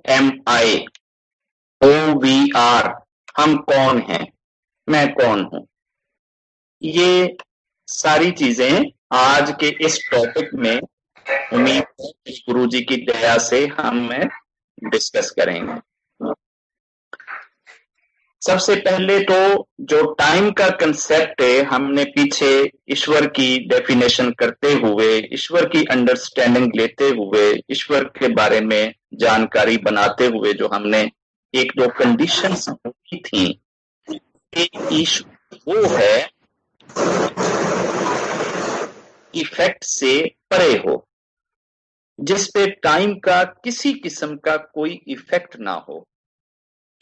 M आई, OVR, हम कौन हैं, मैं कौन हूं। ये सारी चीजें आज के इस टॉपिक में उम्मीद है कि गुरु जी की दया से हम डिस्कस करेंगे। सबसे पहले तो जो टाइम का कंसेप्ट है, हमने पीछे ईश्वर की डेफिनेशन करते हुए, ईश्वर की अंडरस्टैंडिंग लेते हुए, ईश्वर के बारे में जानकारी बनाते हुए जो हमने एक दो कंडीशंस की थी कि ईश्वर वो है इफेक्ट से परे हो, जिस पे टाइम का किसी किस्म का कोई इफेक्ट ना हो,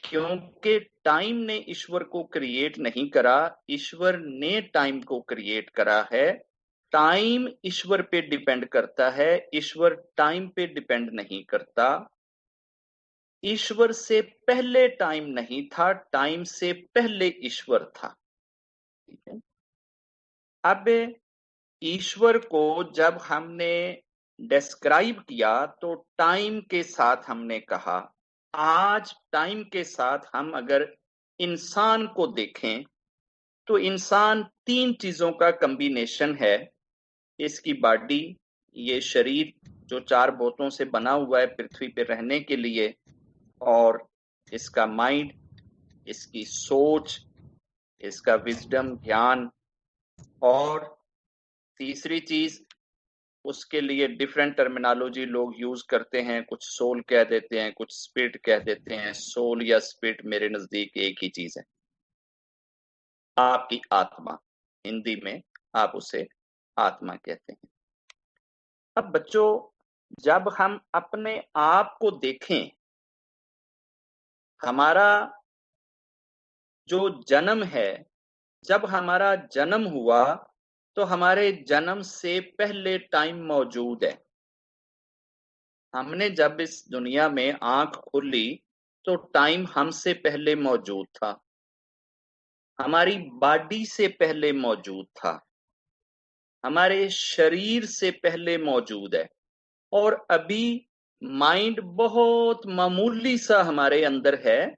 क्योंकि टाइम ने ईश्वर को क्रिएट नहीं करा, ईश्वर ने टाइम को क्रिएट करा है। टाइम ईश्वर पे डिपेंड करता है, ईश्वर टाइम पे डिपेंड नहीं करता। ईश्वर से पहले टाइम नहीं था, टाइम से पहले ईश्वर था। ठीक है। अब ईश्वर को जब हमने डिस्क्राइब किया तो टाइम के साथ हमने कहा, आज टाइम के साथ हम अगर इंसान को देखें तो इंसान तीन चीजों का कॉम्बिनेशन है। इसकी बॉडी, ये शरीर जो चार बोतों से बना हुआ है पृथ्वी पे रहने के लिए, और इसका माइंड, इसकी सोच, इसका विजडम, ज्ञान, और तीसरी चीज उसके लिए डिफरेंट टर्मिनोलॉजी लोग यूज करते हैं, कुछ सोल कह देते हैं, कुछ स्पिरिट कह देते हैं। सोल या स्पिरिट मेरे नजदीक एक ही चीज है, आपकी आत्मा। हिंदी में आप उसे आत्मा कहते हैं। अब बच्चों, जब हम अपने आप को देखें, हमारा जो जन्म है, जब हमारा जन्म हुआ तो हमारे जन्म से पहले टाइम मौजूद है। हमने जब इस दुनिया में आंख खोली तो टाइम हमसे पहले मौजूद था, हमारी बॉडी से पहले मौजूद था, हमारे शरीर से पहले मौजूद है। और अभी माइंड बहुत मामूली सा हमारे अंदर है,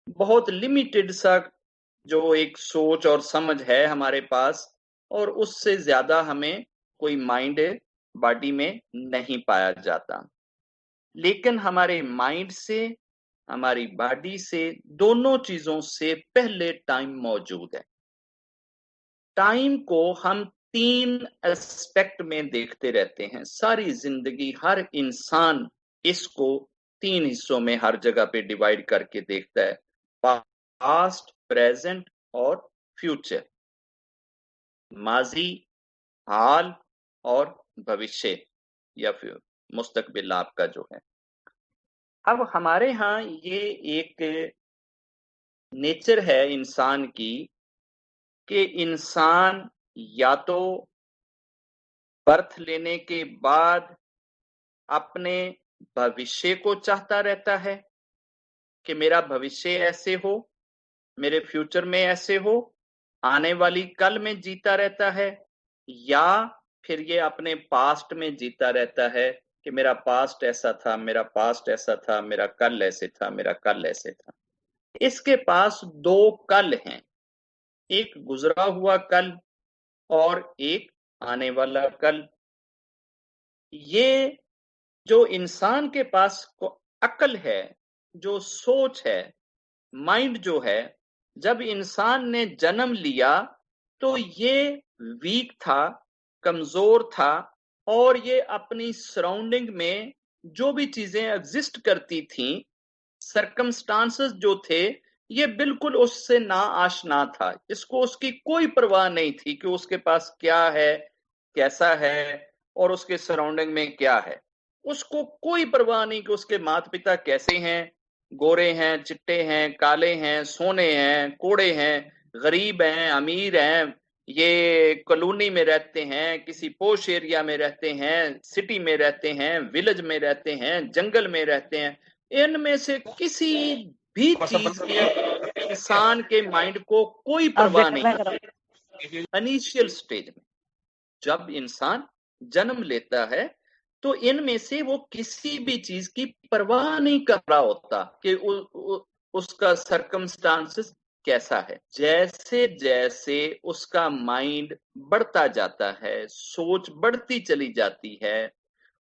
बहुत लिमिटेड सा जो एक सोच और समझ है हमारे पास, और उससे ज्यादा हमें कोई माइंड बॉडी में नहीं पाया जाता। लेकिन हमारे माइंड से, हमारी बॉडी से, दोनों चीजों से पहले टाइम मौजूद है। टाइम को हम तीन एस्पेक्ट में देखते रहते हैं सारी जिंदगी। हर इंसान इसको तीन हिस्सों में हर जगह पे डिवाइड करके देखता है, पास्ट, प्रेजेंट और फ्यूचर, माजी, हाल और भविष्य या फिर मुस्तकबिल आपका जो है। अब हमारे यहाँ ये एक नेचर है इंसान की कि इंसान या तो बर्थ लेने के बाद अपने भविष्य को चाहता रहता है कि मेरा भविष्य ऐसे हो, मेरे फ्यूचर में ऐसे हो, आने वाली कल में जीता रहता है, या फिर ये अपने पास्ट में जीता रहता है कि मेरा पास्ट ऐसा था, मेरा पास्ट ऐसा था, मेरा कल ऐसे था, मेरा कल ऐसे था। इसके पास दो कल हैं, एक गुजरा हुआ कल और एक आने वाला कल। ये जो इंसान के पास अक्ल है, जो सोच है, माइंड जो है, जब इंसान ने जन्म लिया तो ये वीक था, कमजोर था, और ये अपनी सराउंडिंग में जो भी चीजें एग्जिस्ट करती थी, सर्कमस्टांसेस जो थे, ये बिल्कुल उससे ना आशना था। इसको उसकी कोई परवाह नहीं थी कि उसके पास क्या है, कैसा है, और उसके सराउंडिंग में क्या है। उसको कोई परवाह नहीं कि उसके माता पिता कैसे हैं, गोरे हैं, चिट्टे हैं, काले हैं, सोने हैं, कोड़े हैं, गरीब हैं, अमीर हैं, ये कॉलोनी में रहते हैं, किसी पोश एरिया में रहते हैं, सिटी में रहते हैं, विलेज में रहते हैं, जंगल में रहते हैं। इनमें से किसी भी चीज की इंसान के माइंड को कोई परवाह नहीं। इनिशियल स्टेज में जब इंसान जन्म लेता है तो इनमें से वो किसी भी चीज की परवाह नहीं कर रहा होता कि उसका सर्कमस्टांसेस कैसा है। जैसे जैसे उसका माइंड बढ़ता जाता है, सोच बढ़ती चली जाती है,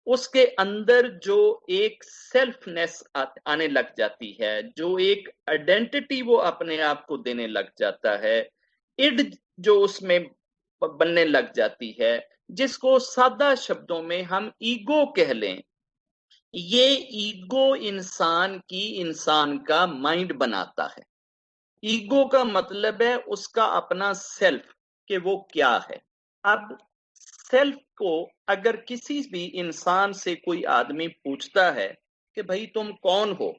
उसके अंदर जो एक सेल्फनेस आने लग जाती है, जो एक आइडेंटिटी वो अपने आप को देने लग जाता है, इड जो उसमें बनने लग जाती है, जिसको सादा शब्दों में हम ईगो कह लें। ये ईगो इंसान का माइंड बनाता है। ईगो का मतलब है उसका अपना सेल्फ, कि वो क्या है। अब सेल्फ को अगर किसी भी इंसान से कोई आदमी पूछता है कि भाई तुम कौन हो,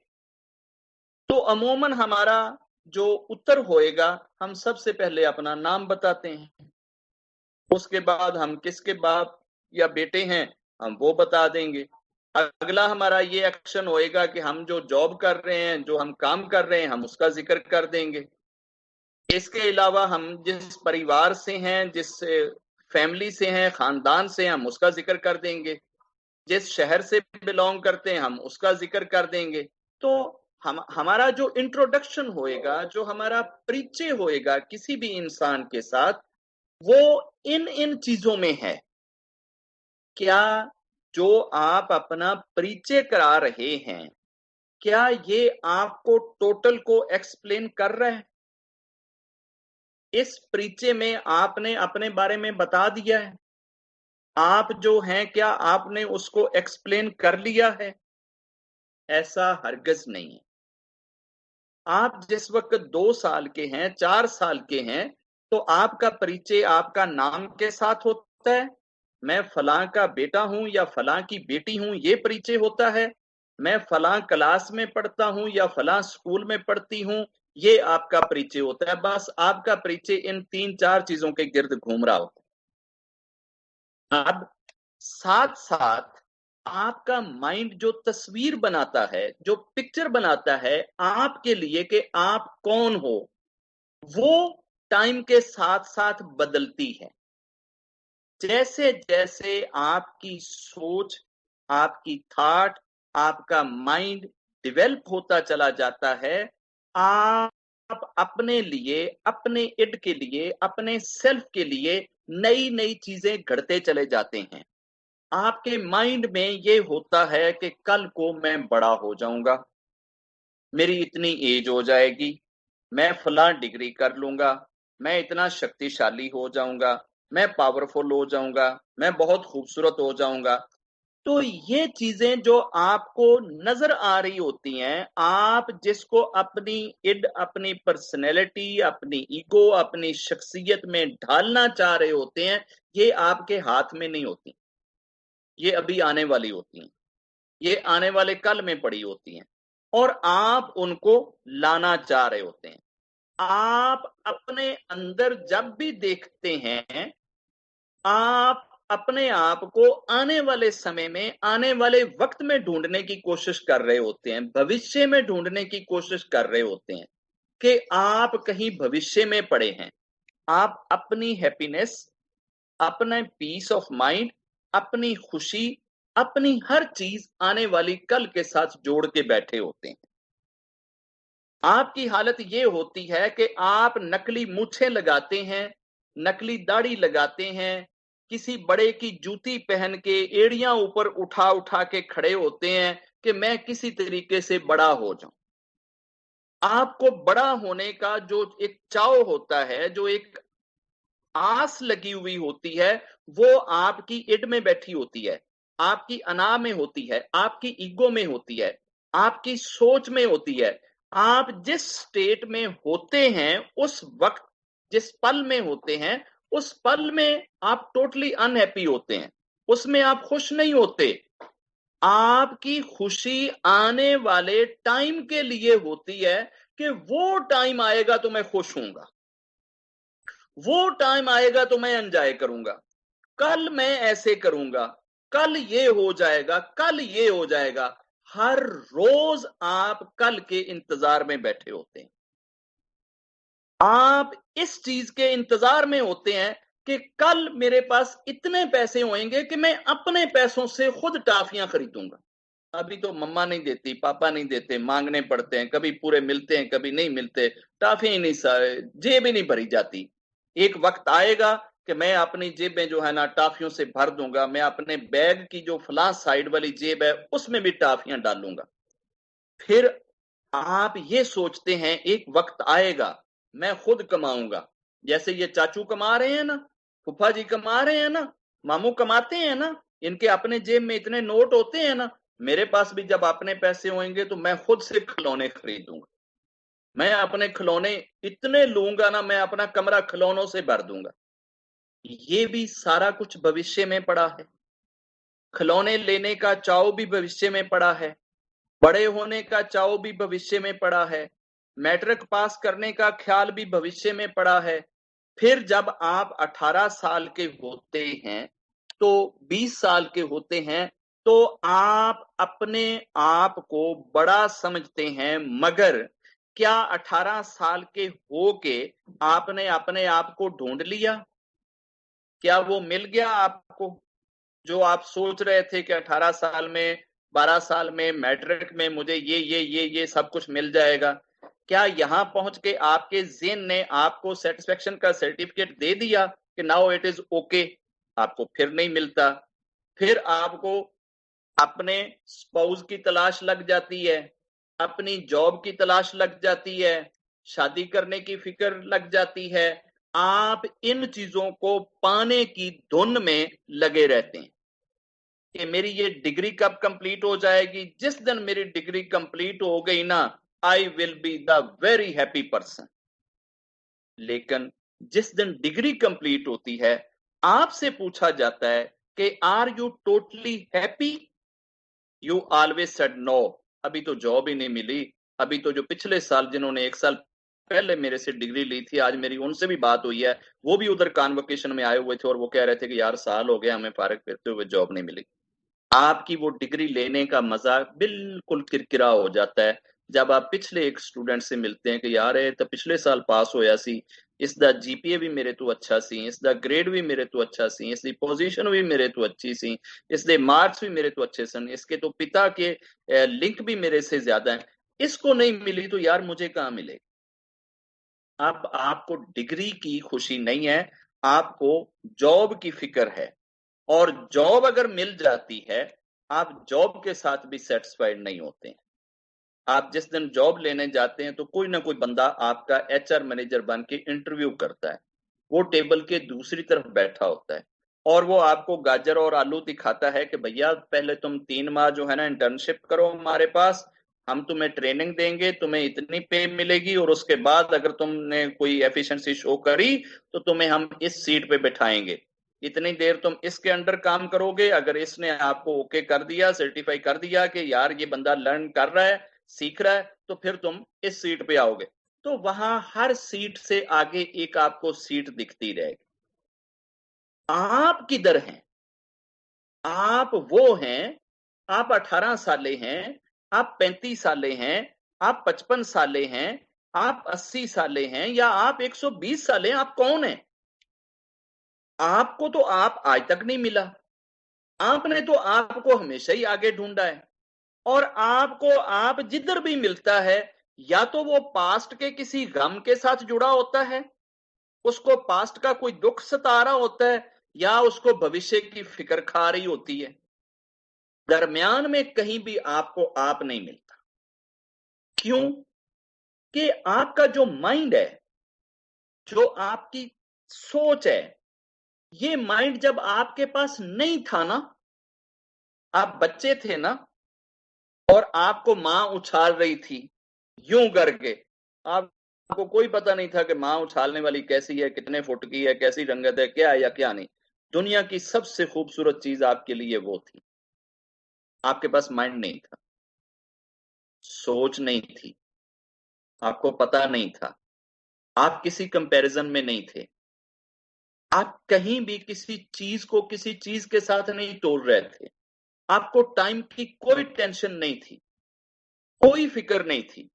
तो अमूमन हमारा जो उत्तर होएगा, हम सबसे पहले अपना नाम बताते हैं, उसके बाद हम किसके बाप या बेटे हैं हम वो बता देंगे। अगला हमारा ये एक्शन होएगा कि हम जो जॉब कर रहे हैं, जो हम काम कर रहे हैं, हम उसका जिक्र कर देंगे। इसके अलावा हम जिस परिवार से हैं, जिस फैमिली से हैं, खानदान से, हम उसका जिक्र कर देंगे। जिस शहर से बिलोंग करते हैं हम उसका जिक्र कर देंगे। तो हमारा जो इंट्रोडक्शन होएगा, जो हमारा परिचय होएगा किसी भी इंसान के साथ, वो इन इन चीजों में है। क्या जो आप अपना परिचय करा रहे हैं, क्या ये आपको टोटल को एक्सप्लेन कर रहा है? इस परिचय में आपने अपने बारे में बता दिया है? आप जो हैं, क्या आपने उसको एक्सप्लेन कर लिया है? ऐसा हरगिज नहीं है। आप जिस वक्त 2 साल के हैं, 4 साल के हैं, तो आपका परिचय आपका नाम के साथ होता है। मैं फलां का बेटा हूं या फलां की बेटी हूं, ये परिचय होता है। मैं फलां क्लास में पढ़ता हूं या फलां स्कूल में पढ़ती हूं, ये आपका परिचय होता है। बस आपका परिचय इन 3-4 चीजों के गिर्द घूम रहा होता है। अब साथ साथ आपका माइंड जो तस्वीर बनाता है, जो पिक्चर बनाता है आपके लिए कि आप कौन हो, वो टाइम के साथ साथ बदलती है। जैसे जैसे आपकी सोच, आपकी थॉट, आपका माइंड डेवलप होता चला जाता है, आप अपने लिए, अपने इड के लिए, अपने सेल्फ के लिए नई नई चीजें घड़ते चले जाते हैं। आपके माइंड में ये होता है कि कल को मैं बड़ा हो जाऊंगा, मेरी इतनी एज हो जाएगी, मैं फलां डिग्री कर लूंगा, मैं इतना शक्तिशाली हो जाऊंगा, मैं पावरफुल हो जाऊंगा, मैं बहुत खूबसूरत हो जाऊंगा। तो ये चीजें जो आपको नजर आ रही होती हैं, आप जिसको अपनी इड, अपनी पर्सनैलिटी, अपनी ईगो, अपनी शख्सियत में ढालना चाह रहे होते हैं, ये आपके हाथ में नहीं होती। ये अभी आने वाली होती हैं, ये आने वाले कल में पड़ी होती हैं, और आप उनको लाना चाह रहे होते हैं। आप अपने अंदर जब भी देखते हैं, आप अपने आप को आने वाले समय में, आने वाले वक्त में ढूंढने की कोशिश कर रहे होते हैं, भविष्य में ढूंढने की कोशिश कर रहे होते हैं कि आप कहीं भविष्य में पड़े हैं। आप अपनी हैप्पीनेस, अपना पीस ऑफ माइंड, अपनी खुशी, अपनी हर चीज आने वाली कल के साथ जोड़ के बैठे होते हैं। आपकी हालत ये होती है कि आप नकली मूछें लगाते हैं, नकली दाढ़ी लगाते हैं, किसी बड़े की जूती पहन के एड़ियां ऊपर उठा उठा के खड़े होते हैं कि मैं किसी तरीके से बड़ा हो जाऊं। आपको बड़ा होने का जो एक चाव होता है, जो एक आस लगी हुई होती है, वो आपकी इड में बैठी होती है, आपकी अना में होती है, आपकी ईगो में होती है, आपकी सोच में होती है। आप जिस स्टेट में होते हैं, उस वक्त जिस पल में होते हैं, उस पल में आप टोटली अनहैप्पी होते हैं, उसमें आप खुश नहीं होते। आपकी खुशी आने वाले टाइम के लिए होती है कि वो टाइम आएगा तो मैं खुश हूंगा, वो टाइम आएगा तो मैं एंजॉय करूंगा, कल मैं ऐसे करूंगा, कल ये हो जाएगा, कल ये हो जाएगा। हर रोज आप कल के इंतजार में बैठे होते हैं, आप इस चीज के इंतजार में होते हैं कि कल मेरे पास इतने पैसे होंगे कि मैं अपने पैसों से खुद टॉफियां खरीदूंगा। अभी तो मम्मा नहीं देती, पापा नहीं देते, मांगने पड़ते हैं, कभी पूरे मिलते हैं, कभी नहीं मिलते, टॉफी ही नहीं, जेब ही नहीं भरी जाती। एक वक्त आएगा कि मैं अपनी जेब में जो है ना टॉफियों से भर दूंगा, मैं अपने बैग की जो फलां साइड वाली जेब है उसमें भी टॉफियां डालूंगा। फिर आप ये सोचते हैं एक वक्त आएगा मैं खुद कमाऊंगा, जैसे ये चाचू कमा रहे हैं ना, फूफा जी कमा रहे हैं ना, मामू कमाते हैं ना, इनके अपने जेब में इतने नोट होते हैं ना, मेरे पास भी जब अपने पैसे होंगे तो मैं खुद से खिलौने खरीदूंगा। मैं अपने खिलौने इतने लूंगा ना, मैं अपना कमरा खिलौनों से भर दूंगा। ये भी सारा कुछ भविष्य में पड़ा है। खिलौने लेने का चाव भी भविष्य में पड़ा है, बड़े होने का चाव भी भविष्य में पड़ा है, मैट्रिक पास करने का ख्याल भी भविष्य में पड़ा है। फिर जब आप 18 साल के होते हैं तो 20 साल के होते हैं तो आप अपने आप को बड़ा समझते हैं, मगर क्या 18 साल के होके आपने अपने आप को ढूंढ लिया? क्या वो मिल गया आपको जो आप सोच रहे थे कि 18 साल में, 12 साल में, मैट्रिक में मुझे ये सब कुछ मिल जाएगा? क्या यहां पहुंच के आपके ज़हन ने आपको सेटिस्फेक्शन का सर्टिफिकेट दे दिया कि नाउ इट इज ओके? आपको फिर नहीं मिलता। फिर आपको अपने स्पाउस की तलाश लग जाती है, अपनी जॉब की तलाश लग जाती है, शादी करने की फिक्र लग जाती है। आप इन चीजों को पाने की धुन में लगे रहते हैं कि मेरी ये डिग्री कब कंप्लीट हो जाएगी। जिस दिन मेरी डिग्री कंप्लीट हो गई ना, I will be the very happy person. लेकिन जिस दिन डिग्री कंप्लीट होती है, आपसे पूछा जाता है कि are you totally happy? You always said no. अभी तो जॉब ही नहीं मिली। अभी तो जो पिछले साल जिन्होंने 1 साल पहले मेरे से डिग्री ली थी, आज मेरी उनसे भी बात हुई है, वो भी उधर कॉन्वोकेशन में आए हुए थे और वो कह रहे थे कि यार साल हो गया हमें फारग फिरते हुए, जॉब नहीं मिली। आपकी वो डिग्री लेने का मजा बिल्कुल किरकिरा हो जाता है जब आप पिछले एक स्टूडेंट से मिलते हैं कि यार ये तो पिछले साल पास होया सी, इसका जीपीए भी मेरे तो अच्छा सी, इसका ग्रेड भी मेरे तो अच्छा सी, इसकी पोजीशन भी मेरे तो अच्छी सी, इसके मार्क्स भी मेरे तो अच्छे सन, इसके तो पिता के लिंक भी मेरे से ज्यादा है, इसको नहीं मिली तो यार मुझे कहाँ मिलेगी? अब आपको डिग्री की खुशी नहीं है, आपको जॉब की फिक्र है। और जॉब अगर मिल जाती है, आप जॉब के साथ भी सेटिस्फाइड नहीं होते हैं। आप जिस दिन जॉब लेने जाते हैं तो कोई ना कोई बंदा आपका एचआर मैनेजर बन के इंटरव्यू करता है, वो टेबल के दूसरी तरफ बैठा होता है और वो आपको गाजर और आलू दिखाता है कि भैया पहले तुम 3 माह जो है ना इंटर्नशिप करो हमारे पास, हम तुम्हें ट्रेनिंग देंगे, तुम्हें इतनी पे मिलेगी और उसके बाद अगर तुमने कोई एफिशिएंसी शो करी तो तुम्हें हम इस सीट पे बैठाएंगे, इतनी देर तुम इसके अंडर काम करोगे, अगर इसने आपको ओके कर दिया, सर्टिफाई कर दिया कि यार ये बंदा लर्न कर रहा है, सीख रहा है, तो फिर तुम इस सीट पे आओगे। तो वहां हर सीट से आगे एक आपको सीट दिखती रहेगी। आप किधर हैं? आप वो हैं, आप 18 साले हैं, आप 35 साले हैं, आप 55 साले हैं, आप 80 साले हैं, या आप 120 साले हैं? आप कौन हैं? आपको तो आप आज तक नहीं मिला। आपने तो आपको हमेशा ही आगे ढूंढा है। और आपको आप जिधर भी मिलता है, या तो वो पास्ट के किसी गम के साथ जुड़ा होता है, उसको पास्ट का कोई दुख सता रहा होता है, या उसको भविष्य की फिक्र खा रही होती है। दरमियान में कहीं भी आपको आप नहीं मिलता। क्यों? कि आपका जो माइंड है, जो आपकी सोच है, ये माइंड जब आपके पास नहीं था ना, आप बच्चे थे ना, और आपको मां उछाल रही थी यूं करके, आपको कोई पता नहीं था कि मां उछालने वाली कैसी है, कितने फुट की है, कैसी रंगत है, क्या है या क्या नहीं। दुनिया की सबसे खूबसूरत चीज आपके लिए वो थी। आपके पास माइंड नहीं था, सोच नहीं थी, आपको पता नहीं था, आप किसी कंपैरिजन में नहीं थे, आप कहीं भी किसी चीज को किसी चीज के साथ नहीं तोड़ रहे थे, आपको टाइम की कोई टेंशन नहीं थी, कोई फिक्र नहीं थी।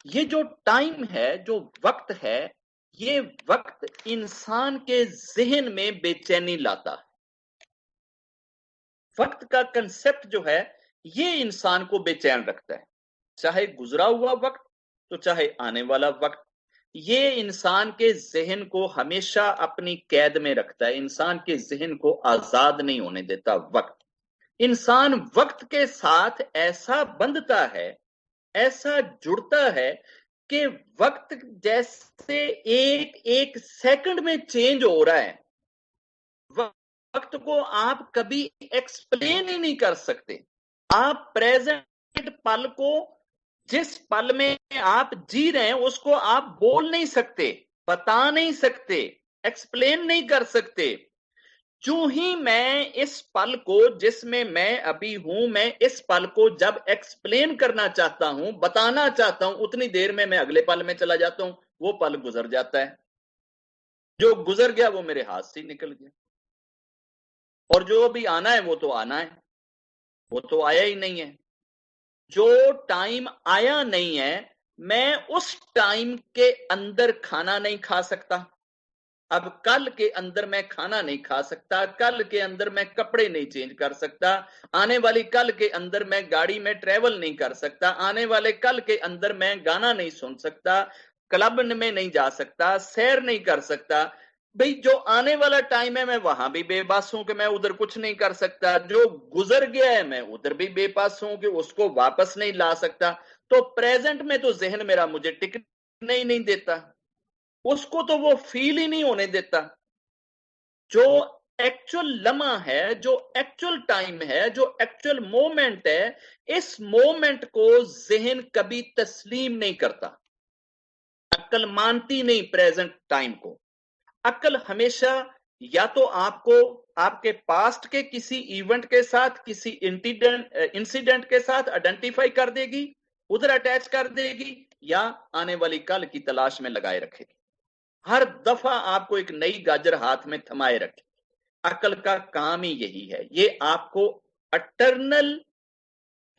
ये जो टाइम है, जो वक्त है, ये वक्त इंसान के जहन में बेचैनी लाता है। वक्त का कंसेप्ट जो है ये इंसान को बेचैन रखता है, चाहे गुजरा हुआ वक्त तो चाहे आने वाला वक्त। ये इंसान के जहन को हमेशा अपनी कैद में रखता है, इंसान के जहन को आजाद नहीं होने देता वक्त। इंसान वक्त के साथ ऐसा बंधता है, ऐसा जुड़ता है कि वक्त जैसे एक एक सेकंड में चेंज हो रहा है। वक्त को आप कभी एक्सप्लेन ही नहीं कर सकते। आप प्रेजेंट पल को, जिस पल में आप जी रहे हैं उसको आप बोल नहीं सकते, बता नहीं सकते, एक्सप्लेन नहीं कर सकते। जो ही मैं इस पल को, जिसमें मैं अभी हूं, मैं इस पल को जब एक्सप्लेन करना चाहता हूं, बताना चाहता हूं, उतनी देर में मैं अगले पल में चला जाता हूं, वो पल गुजर जाता है। जो गुजर गया वो मेरे हाथ से निकल गया, और जो अभी आना है वो तो आना है, वो तो आया ही नहीं है। जो टाइम आया नहीं है, मैं उस टाइम के अंदर खाना नहीं खा सकता। अब कल के अंदर मैं खाना नहीं खा सकता, कल के अंदर मैं कपड़े नहीं चेंज कर सकता, आने वाली कल के अंदर मैं गाड़ी में ट्रेवल नहीं कर सकता, आने वाले कल के अंदर मैं गाना नहीं सुन सकता, क्लब में नहीं जा सकता, सैर नहीं कर सकता। भाई जो आने वाला टाइम है मैं वहां भी बेबस हूं कि मैं उधर कुछ नहीं कर सकता, जो गुजर गया है मैं उधर भी बेबस हूं कि उसको वापस नहीं ला सकता। तो प्रेजेंट में तो जहन मेरा मुझे टिकने ही नहीं देता, उसको तो वो फील ही नहीं होने देता। जो एक्चुअल लम्हा है, जो एक्चुअल टाइम है, जो एक्चुअल मोमेंट है, इस मोमेंट को जहन कभी तस्लीम नहीं करता। अक्ल मानती नहीं प्रेजेंट टाइम को। अक्ल हमेशा या तो आपको आपके पास्ट के किसी इवेंट के साथ, किसी इंसिडेंट के साथ आइडेंटिफाई कर देगी, उधर अटैच कर देगी, या आने वाली कल की तलाश में लगाए रखेगी। हर दफा आपको एक नई गाजर हाथ में थमाए रखे। अकल का काम ही यही है, ये आपको अटर्नल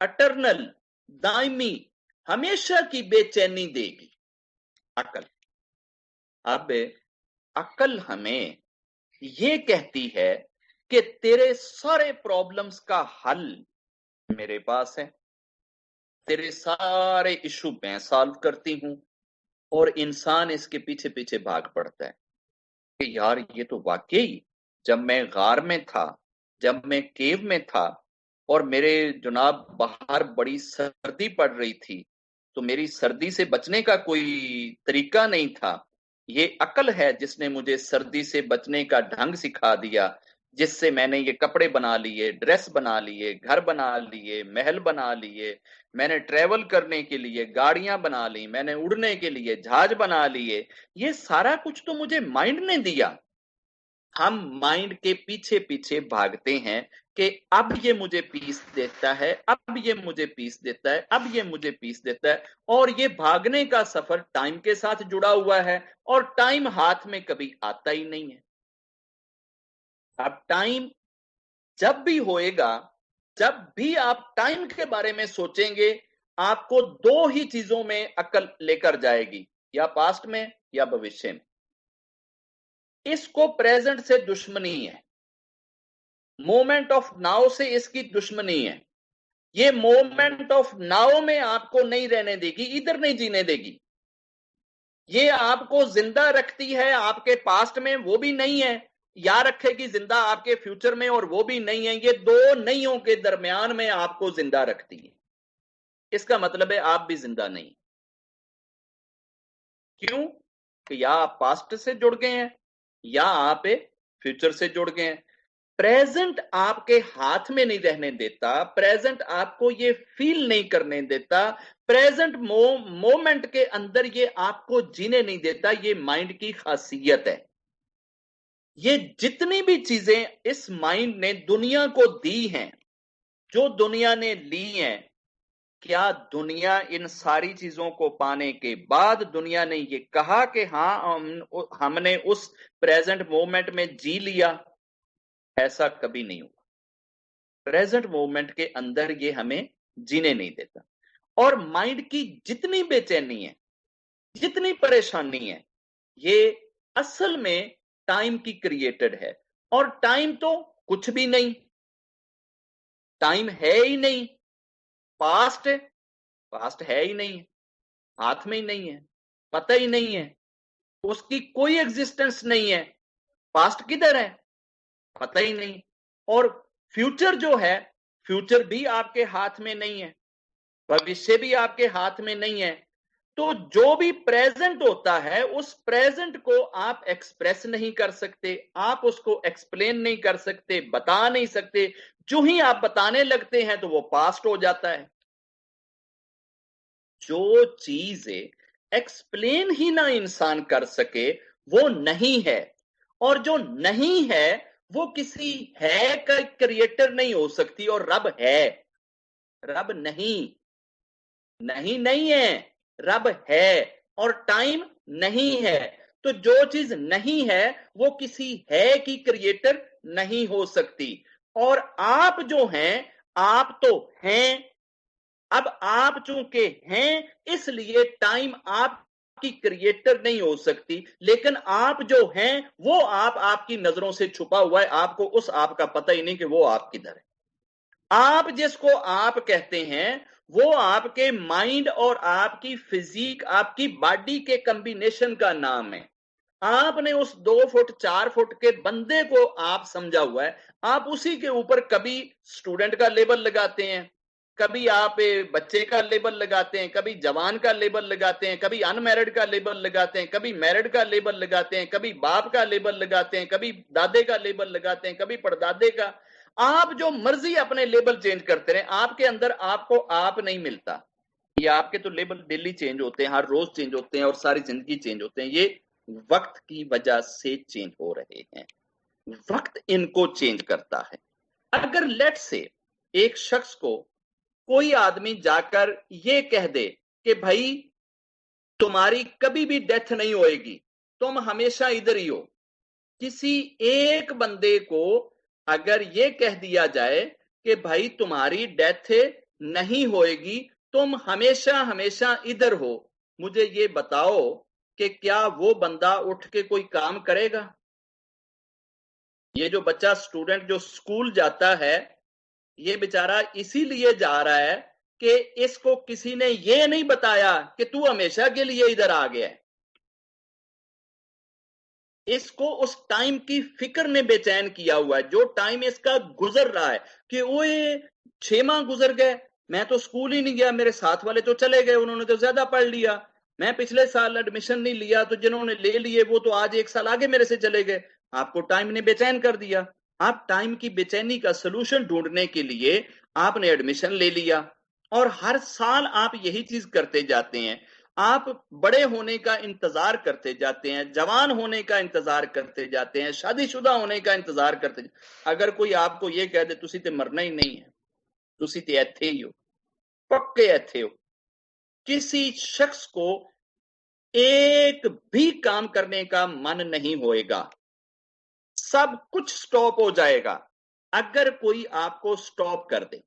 अटर्नल दायमी हमेशा की बेचैनी देगी अकल। अब अकल हमें ये कहती है कि तेरे सारे प्रॉब्लम्स का हल मेरे पास है, तेरे सारे इशू मैं सॉल्व करती हूं। और इंसान इसके पीछे पीछे भाग पड़ता है कि यार ये तो वाकई, जब मैं गार में था, जब मैं केव में था और मेरे जनाब बाहर बड़ी सर्दी पड़ रही थी, तो मेरी सर्दी से बचने का कोई तरीका नहीं था। ये अकल है जिसने मुझे सर्दी से बचने का ढंग सिखा दिया, जिससे मैंने ये कपड़े बना लिए, ड्रेस बना लिए, घर बना लिए, महल बना लिए, मैंने ट्रेवल करने के लिए गाड़ियां बना ली, मैंने उड़ने के लिए जहाज बना लिए। ये सारा कुछ तो मुझे माइंड ने दिया। हम माइंड के पीछे पीछे भागते हैं कि अब ये मुझे पीस देता है, अब ये मुझे पीस देता है, अब ये मुझे पीस देता है। और ये भागने का सफर टाइम के साथ जुड़ा हुआ है, और टाइम हाथ में कभी आता ही नहीं है। अब टाइम जब भी होएगा, जब भी आप टाइम के बारे में सोचेंगे, आपको दो ही चीजों में अकल लेकर जाएगी, या पास्ट में या भविष्य में। इसको प्रेजेंट से दुश्मनी है, मोमेंट ऑफ नाउ से इसकी दुश्मनी है। ये मोमेंट ऑफ नाउ में आपको नहीं रहने देगी, इधर नहीं जीने देगी। ये आपको जिंदा रखती है आपके पास्ट में, वो भी नहीं है, या रखेगी जिंदा आपके फ्यूचर में, और वो भी नहीं है। ये दो नहींयों के दरमियान में आपको जिंदा रखती है। इसका मतलब है आप भी जिंदा नहीं। क्यों? कि या आप पास्ट से जुड़ गए हैं, या आप फ्यूचर से जुड़ गए हैं। प्रेजेंट आपके हाथ में नहीं रहने देता, प्रेजेंट आपको ये फील नहीं करने देता, प्रेजेंट मोमेंट के अंदर ये आपको जीने नहीं देता। ये माइंड की खासियत है। ये जितनी भी चीजें इस माइंड ने दुनिया को दी हैं, जो दुनिया ने ली हैं, क्या दुनिया इन सारी चीजों को पाने के बाद दुनिया ने ये कहा कि हाँ हमने उस प्रेजेंट मोमेंट में जी लिया? ऐसा कभी नहीं हुआ। प्रेजेंट मोमेंट के अंदर ये हमें जीने नहीं देता। और माइंड की जितनी बेचैनी है, जितनी परेशानी है, ये असल में टाइम की क्रिएटेड है। और टाइम तो कुछ भी नहीं, टाइम है ही नहीं। पास्ट पास्ट है ही नहीं, हाथ में ही नहीं है, पता ही नहीं है, उसकी कोई एग्जिस्टेंस नहीं है। पास्ट किधर है, पता ही नहीं। और फ्यूचर जो है, फ्यूचर भी आपके हाथ में नहीं है, भविष्य भी आपके हाथ में नहीं है। तो जो भी प्रेजेंट होता है, उस प्रेजेंट को आप एक्सप्रेस नहीं कर सकते, आप उसको एक्सप्लेन नहीं कर सकते, बता नहीं सकते। जो ही आप बताने लगते हैं तो वो पास्ट हो जाता है। जो चीजें एक्सप्लेन ही ना इंसान कर सके वो नहीं है, और जो नहीं है वो किसी है का क्रिएटर नहीं हो सकती। और रब है, रब नहीं, नहीं नहीं है, रब है। और टाइम नहीं है। तो जो चीज नहीं है वो किसी है की क्रिएटर नहीं हो सकती। और आप जो हैं, आप तो हैं। अब आप चूंकि हैं, इसलिए टाइम आपकी क्रिएटर नहीं हो सकती। लेकिन आप जो हैं वो आप आपकी नजरों से छुपा हुआ है, आपको उस आप का पता ही नहीं कि वो आप किधर है। आप जिसको आप कहते हैं वो आपके माइंड और आपकी फिजिक, आपकी बॉडी के कॉम्बिनेशन का नाम है। आपने उस 2 फुट 4 फुट के बंदे को आप समझा हुआ है। आप उसी के ऊपर कभी स्टूडेंट का लेबल लगाते हैं, कभी आप बच्चे का लेबल लगाते हैं, कभी जवान का लेबल लगाते हैं, कभी अनमैरिड का लेबल लगाते हैं, कभी मैरिड का लेबल लगाते हैं, कभी बाप का लेबल लगाते हैं, कभी दादे का लेबल लगाते हैं, कभी परदादे का। आप जो मर्जी अपने लेबल चेंज करते रहे, आपके अंदर आपको आप नहीं मिलता। ये आपके तो लेबल डेली चेंज होते हैं, हर रोज चेंज होते हैं और सारी जिंदगी चेंज होते हैं। ये वक्त की वजह से चेंज हो रहे हैं, वक्त इनको चेंज करता है। अगर लेट से एक शख्स को कोई आदमी जाकर ये कह दे कि भाई तुम्हारी कभी भी डेथ नहीं होएगी, तुम हमेशा इधर ही हो। किसी एक बंदे को अगर ये कह दिया जाए कि भाई तुम्हारी डेथ नहीं होएगी, तुम हमेशा हमेशा इधर हो, मुझे ये बताओ कि क्या वो बंदा उठ के कोई काम करेगा? ये जो बच्चा स्टूडेंट जो स्कूल जाता है, ये बेचारा इसीलिए जा रहा है कि इसको किसी ने ये नहीं बताया कि तू हमेशा के लिए इधर आ गया है। इसको उस टाइम की फिक्र ने बेचैन किया हुआ है, जो टाइम इसका गुजर रहा है कि ओए 6 माह गुजर गए, मैं तो स्कूल ही नहीं गया, मेरे साथ वाले तो चले गए, उन्होंने तो ज्यादा पढ़ लिया, मैं पिछले साल एडमिशन नहीं लिया, तो जिन्होंने ले लिए वो तो आज 1 साल आगे मेरे से चले गए। आपको टाइम ने बेचैन कर दिया। आप टाइम की बेचैनी का सोल्यूशन ढूंढने के लिए आपने एडमिशन ले लिया, और हर साल आप यही चीज करते जाते हैं। आप बड़े होने का इंतजार करते जाते हैं, जवान होने का इंतजार करते जाते हैं, शादीशुदा होने का इंतजार करते। अगर कोई आपको ये कह दे तुसी ते मरना ही नहीं है, तुसी ते इत्थे ही हो, पक्के इत्थे हो, किसी शख्स को एक भी काम करने का मन नहीं होएगा, सब कुछ स्टॉप हो जाएगा अगर कोई आपको स्टॉप कर दे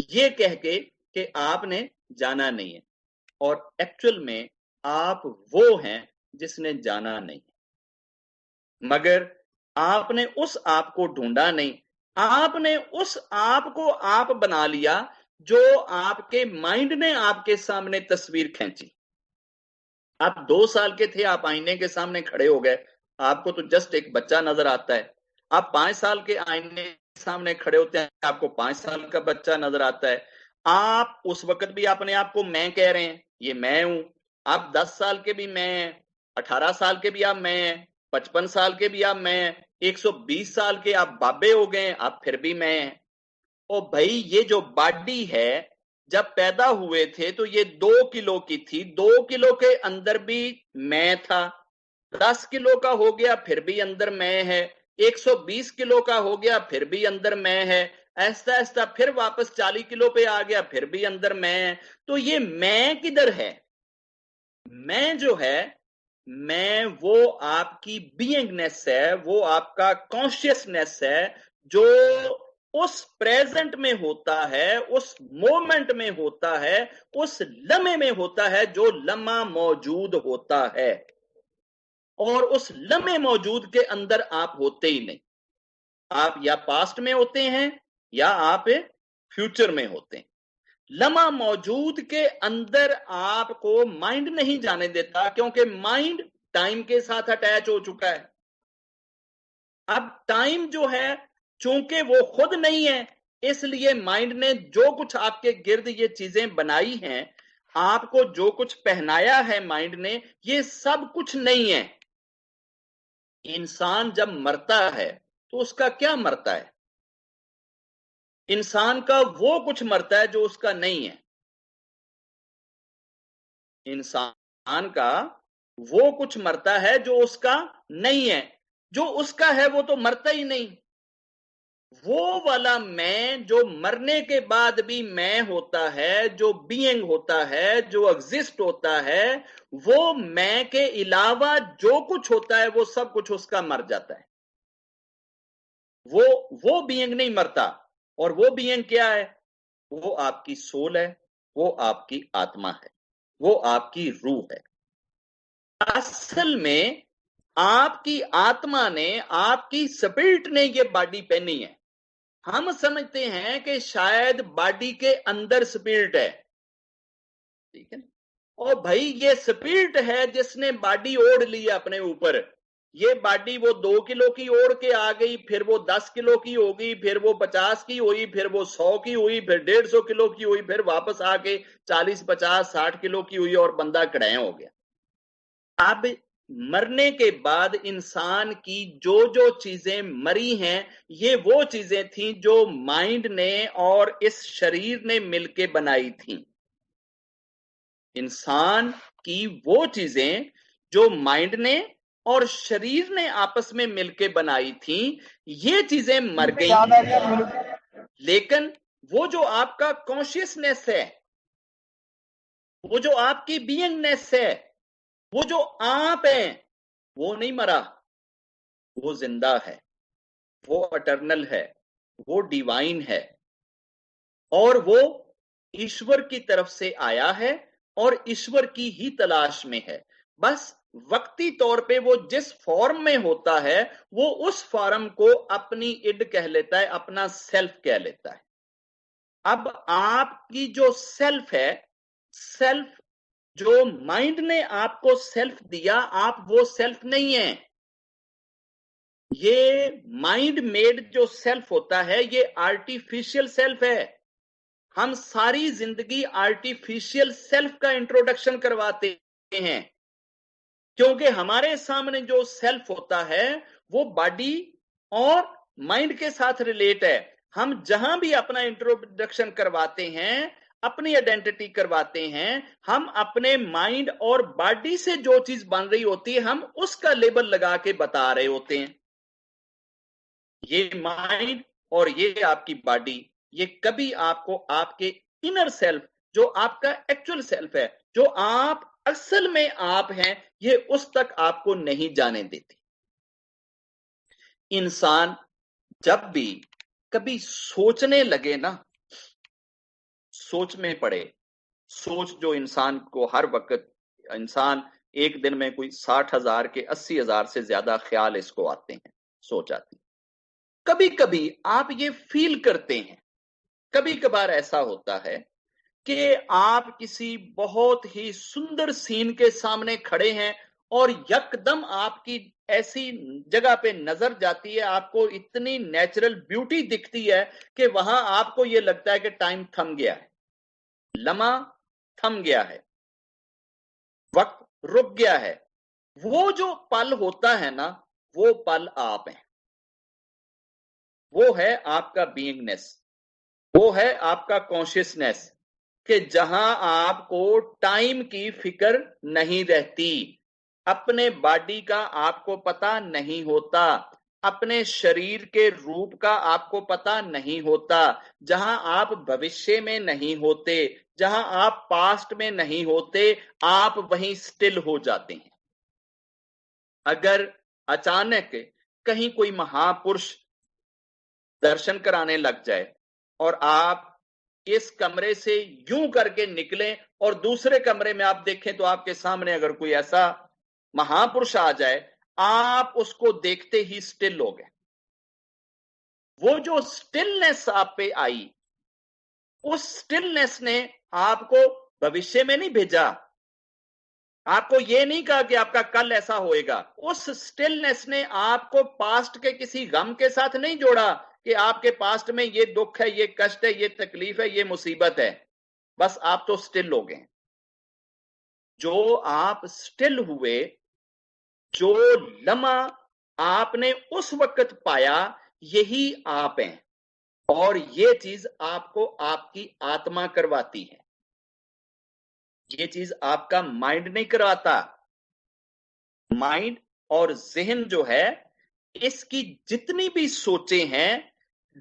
ये कह के कि आपने जाना नहीं है। और एक्चुअल में आप वो हैं जिसने जाना नहीं, मगर आपने उस आप को ढूंढा नहीं, आपने उस आप को आप बना लिया जो आपके माइंड ने आपके सामने तस्वीर खींची। आप 2 साल के थे, आप आईने के सामने खड़े हो गए, आपको तो जस्ट एक बच्चा नजर आता है। आप 5 साल के आईने के सामने खड़े होते हैं, आपको 5 साल का बच्चा नजर आता है। आप उस वक्त भी अपने आप को मैं कह रहे हैं, ये मैं हूं। आप 10 साल के भी मैं हैं, 18 साल के भी आप मैं हैं, 55 साल के भी आप मैं हैं, 120 साल के आप बाबे हो गए, आप फिर भी मैं हैं। ओ भाई, ये जो बॉडी है, जब पैदा हुए थे तो ये 2 किलो की थी, 2 किलो के अंदर भी मैं था। 10 किलो का हो गया फिर भी अंदर मैं है, 120 किलो का हो गया फिर भी अंदर मैं है, ऐसा ऐसा फिर वापस 40 किलो पे आ गया फिर भी अंदर मैं है। तो ये मैं किधर है? मैं जो है, मैं वो आपकी बीइंगनेस है, वो आपका कॉन्शियसनेस है जो उस प्रेजेंट में होता है, उस मोमेंट में होता है, उस लम्हे में होता है जो लम्हा मौजूद होता है। और उस लम्हे मौजूद के अंदर आप होते ही नहीं। आप या पास्ट में होते हैं या आप फ्यूचर में होते हैं। लम्हा मौजूद के अंदर आपको माइंड नहीं जाने देता, क्योंकि माइंड टाइम के साथ अटैच हो चुका है। अब टाइम जो है चूंकि वो खुद नहीं है, इसलिए माइंड ने जो कुछ आपके गिर्द ये चीजें बनाई हैं, आपको जो कुछ पहनाया है माइंड ने, ये सब कुछ नहीं है। इंसान जब मरता है तो उसका क्या मरता है? इंसान का वो कुछ मरता है जो उसका नहीं है। इंसान का वो कुछ मरता है जो उसका नहीं है। जो उसका है वो तो मरता ही नहीं। वो वाला मैं जो मरने के बाद भी मैं होता है, जो बीइंग होता है, जो एग्जिस्ट होता है, वो मैं के अलावा जो कुछ होता है वो सब कुछ उसका मर जाता है। वो बीइंग नहीं मरता। और वो बीइंग क्या है? वो आपकी सोल है, वो आपकी आत्मा है, वो आपकी रूह है। असल में आपकी आत्मा ने, आपकी स्पिरिट ने ये बॉडी पहनी है। हम समझते हैं कि शायद बॉडी के अंदर स्पिरिट है, ठीक है। और भाई ये स्पिरिट है जिसने बॉडी ओढ़ ली अपने ऊपर। ये बॉडी वो 2 किलो की ओढ़ के आ गई, फिर वो 10 किलो की हो गई, फिर वो 50 की हुई, फिर वो 100 की हुई, फिर 150 किलो की हुई, फिर वापस आके 40, 50, 60 किलो की हुई और बंदा कड़ाया हो गया। अब मरने के बाद इंसान की जो जो चीजें मरी हैं, ये वो चीजें थी जो माइंड ने और इस शरीर ने मिलके बनाई थी। इंसान की वो चीजें जो माइंड ने और शरीर ने आपस में मिलके बनाई थी, ये चीजें मर गई। लेकिन वो जो आपका कॉन्शियसनेस है, वो जो आपकी बीइंगनेस है, वो जो आप हैं, वो नहीं मरा, वो जिंदा है, वो अटर्नल है, वो डिवाइन है, और वो ईश्वर की तरफ से आया है और ईश्वर की ही तलाश में है। बस वक्ती तौर पे वो जिस फॉर्म में होता है, वो उस फॉर्म को अपनी इड कह लेता है, अपना सेल्फ कह लेता है। अब आपकी जो सेल्फ है, सेल्फ जो माइंड ने आपको सेल्फ दिया, आप वो सेल्फ नहीं है। ये माइंड मेड जो सेल्फ होता है, ये आर्टिफिशियल सेल्फ है। हम सारी जिंदगी आर्टिफिशियल सेल्फ का इंट्रोडक्शन करवाते हैं, क्योंकि हमारे सामने जो सेल्फ होता है वो बॉडी और माइंड के साथ रिलेट है। हम जहां भी अपना इंट्रोडक्शन करवाते हैं, अपनी आइडेंटिटी करवाते हैं, हम अपने माइंड और बॉडी से जो चीज बन रही होती है, हम उसका लेबल लगा के बता रहे होते हैं। ये माइंड और ये आपकी बॉडी, ये कभी आपको आपके इनर सेल्फ, जो आपका एक्चुअल सेल्फ है, जो आप असल में आप हैं, ये उस तक आपको नहीं जाने देती। इंसान जब भी कभी सोचने लगे ना, सोच में पड़े, सोच जो इंसान को हर वक्त, इंसान एक दिन में कोई 60,000 के 80,000 से ज्यादा ख्याल इसको आते हैं, सोच आती। कभी कभी आप ये फील करते हैं, कभी कभार ऐसा होता है कि आप किसी बहुत ही सुंदर सीन के सामने खड़े हैं और यकदम आपकी ऐसी जगह पे नजर जाती है, आपको इतनी नेचुरल ब्यूटी दिखती है कि वहां आपको यह लगता है कि टाइम थम गया है, लम्हा थम गया है, वक्त रुक गया है। वो जो पल होता है ना, वो पल आप हैं, वो है आपका बीइंगनेस, वो है आपका कॉन्शियसनेस, कि जहां आपको टाइम की फिक्र नहीं रहती, अपने बॉडी का आपको पता नहीं होता, अपने शरीर के रूप का आपको पता नहीं होता, जहां आप भविष्य में नहीं होते, जहां आप पास्ट में नहीं होते, आप वहीं स्टिल हो जाते हैं। अगर अचानक कहीं कोई महापुरुष दर्शन कराने लग जाए और आप इस कमरे से यूं करके निकलें और दूसरे कमरे में आप देखें तो आपके सामने अगर कोई ऐसा महापुरुष आ जाए, आप उसको देखते ही स्टिल हो गए। वो जो स्टिलनेस आप पे आई, उस स्टिलनेस ने आपको भविष्य में नहीं भेजा, आपको ये नहीं कहा कि आपका कल ऐसा होएगा। उस स्टिलनेस ने आपको पास्ट के किसी गम के साथ नहीं जोड़ा कि आपके पास्ट में ये दुख है, ये कष्ट है, ये तकलीफ है, ये मुसीबत है। बस आप तो स्टिल हो गए। जो आप स्टिल हुए, जो लम्हा आपने उस वक्त पाया, यही आप हैं। और ये चीज आपको आपकी आत्मा करवाती है, ये चीज आपका माइंड नहीं करवाता। माइंड और जहन जो है, इसकी जितनी भी सोचें हैं,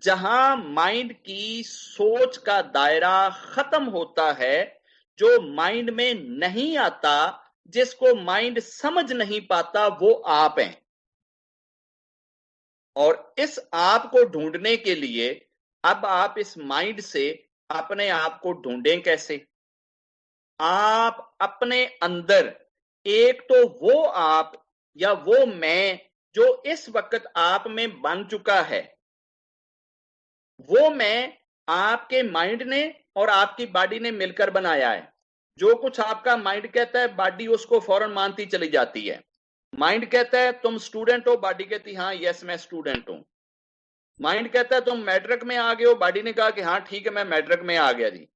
जहां माइंड की सोच का दायरा खत्म होता है, जो माइंड में नहीं आता, जिसको माइंड समझ नहीं पाता, वो आप हैं। और इस आप को ढूंढने के लिए अब आप इस माइंड से अपने आप को ढूंढें कैसे? आप अपने अंदर एक तो वो आप या वो मैं जो इस वक्त आप में बन चुका है, वो मैं आपके माइंड ने और आपकी बॉडी ने मिलकर बनाया है। जो कुछ आपका माइंड कहता है, बॉडी उसको फौरन मानती चली जाती है। माइंड कहता है तुम स्टूडेंट हो, बॉडी कहती हाँ यस मैं स्टूडेंट हूं। माइंड कहता है तुम मैट्रिक में आ गए हो, बॉडी ने कहा कि हाँ ठीक है मैं मैट्रिक में आ गया जी।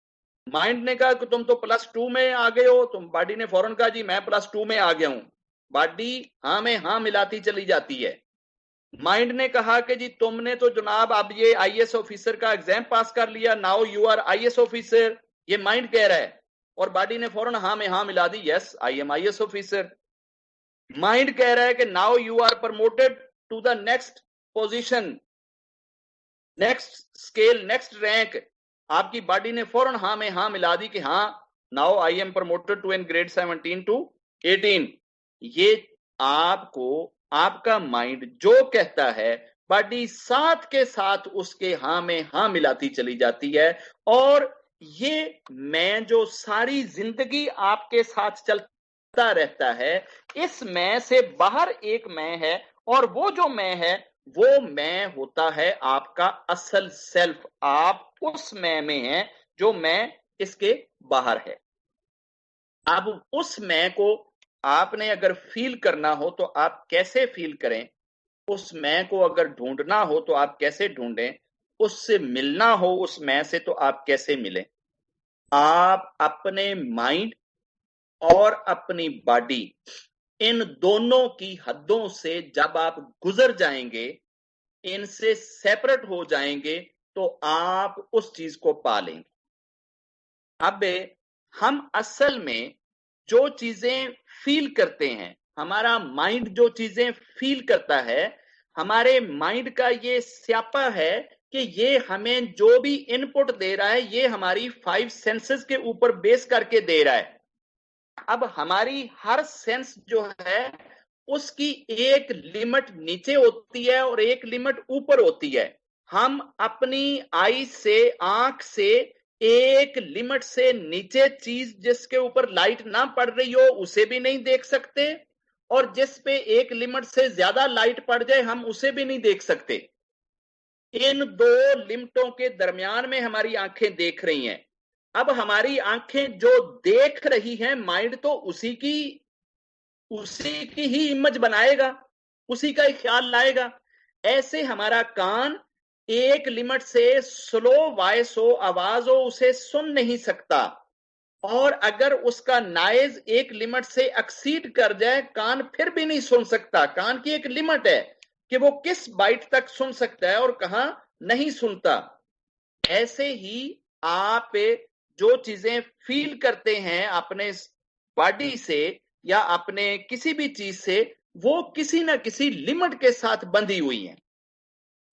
माइंड ने कहा कि तुम तो +2 में आ गए हो, तुम बॉडी ने फौरन कहा जी मैं +2 में आ गया हूं। बॉडी हाँ में हाँ मिलाती चली जाती है। माइंड ने कहा कि जी तुमने तो जनाब अब ये आईएएस ऑफिसर का एग्जाम पास कर लिया, now you are IAS officer, ये माइंड कह रहा है। और बॉडी ने फौरन हाँ में हाँ मिला दी, yes I am IAS officer. Mind कह रहा है कि now you are promoted to the next position, next scale, next rank. आपकी बॉडी ने फौरन हाँ में हाँ मिला दी कि हाँ now I am promoted to in grade 17 to 18। ये आपको आपका माइंड जो कहता है, बॉडी साथ के साथ उसके हाँ में हाँ मिलाती चली जाती है। और ये मैं जो सारी जिंदगी आपके साथ चलता रहता है, इस मैं से बाहर एक मैं है, और वो जो मैं है वो मैं होता है आपका असल सेल्फ। आप उस मैं में हैं जो मैं इसके बाहर है। अब उस मैं को आपने अगर फील करना हो तो आप कैसे फील करें? उस मैं को अगर ढूंढना हो तो आप कैसे ढूंढें? उससे मिलना हो उस मैं से तो आप कैसे मिलें? आप अपने माइंड और अपनी बॉडी, इन दोनों की हदों से जब आप गुजर जाएंगे, इनसे सेपरेट हो जाएंगे, तो आप उस चीज को पा लेंगे। अब हम असल में जो चीजें फील करते हैं, हमारा माइंड जो चीजें फील करता है, हमारे माइंड का ये स्यापा है कि ये हमें जो भी इनपुट दे रहा है, ये हमारी 5 सेंसेस के ऊपर बेस करके दे रहा है। अब हमारी हर सेंस जो है उसकी एक लिमिट नीचे होती है और एक लिमिट ऊपर होती है। हम अपनी आई से, आंख से, एक लिमिट से नीचे चीज जिसके ऊपर लाइट ना पड़ रही हो उसे भी नहीं देख सकते, और जिस पे एक लिमिट से ज्यादा लाइट पड़ जाए हम उसे भी नहीं देख सकते। इन दो लिमिटों के दरमियान में हमारी आंखें देख रही हैं। अब हमारी आंखें जो देख रही हैं, माइंड तो उसी की ही इमेज बनाएगा, उसी का ही ख्याल लाएगा। ऐसे हमारा कान एक लिमिट से स्लो वॉइस हो, आवाज हो, उसे सुन नहीं सकता। और अगर उसका नॉइज एक लिमिट से एक्सीड कर जाए, कान फिर भी नहीं सुन सकता। कान की एक लिमिट है कि वो किस बाइट तक सुन सकता है और कहां नहीं सुनता। ऐसे ही आप जो चीजें फील करते हैं अपने बॉडी से या अपने किसी भी चीज से, वो किसी ना किसी लिमिट के साथ बंधी हुई हैं।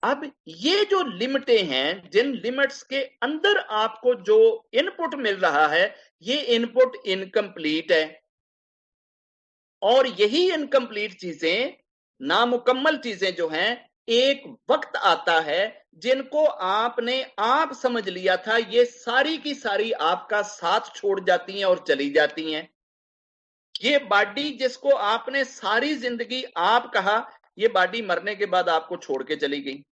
अब ये जो लिमिटें हैं, जिन लिमिट्स के अंदर आपको जो इनपुट मिल रहा है, ये इनपुट इनकम्प्लीट है। और यही इनकम्प्लीट चीजें, नामुकम्मल चीजें जो हैं, एक वक्त आता है जिनको आपने आप समझ लिया था, ये सारी की सारी आपका साथ छोड़ जाती हैं और चली जाती हैं। ये बॉडी जिसको आपने सारी जिंदगी आप कहा, ये बॉडी मरने के बाद आपको छोड़ के चली गई।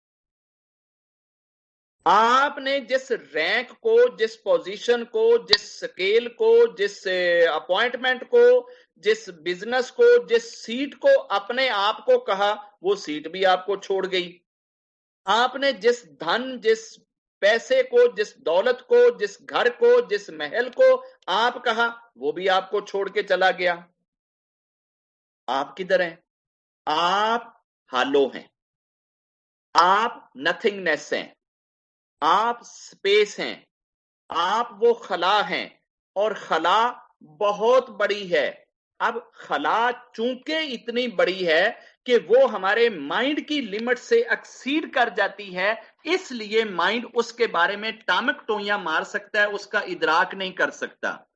आपने जिस रैंक को, जिस पोजीशन को, जिस स्केल को, जिस अपॉइंटमेंट को, जिस बिजनेस को, जिस सीट को अपने आप को कहा, वो सीट भी आपको छोड़ गई। आपने जिस धन, जिस पैसे को, जिस दौलत को, जिस घर को, जिस महल को आप कहा, वो भी आपको छोड़ के चला गया। आप किधर हैं? आप हालो हैं, आप नथिंगनेस हैं, आप स्पेस हैं, आप वो खला हैं, और खला बहुत बड़ी है। अब खला चूंकि इतनी बड़ी है कि वो हमारे माइंड की लिमिट से एक्सीड कर जाती है, इसलिए माइंड उसके बारे में टामक टोइयां मार सकता है, उसका इदराक नहीं कर सकता,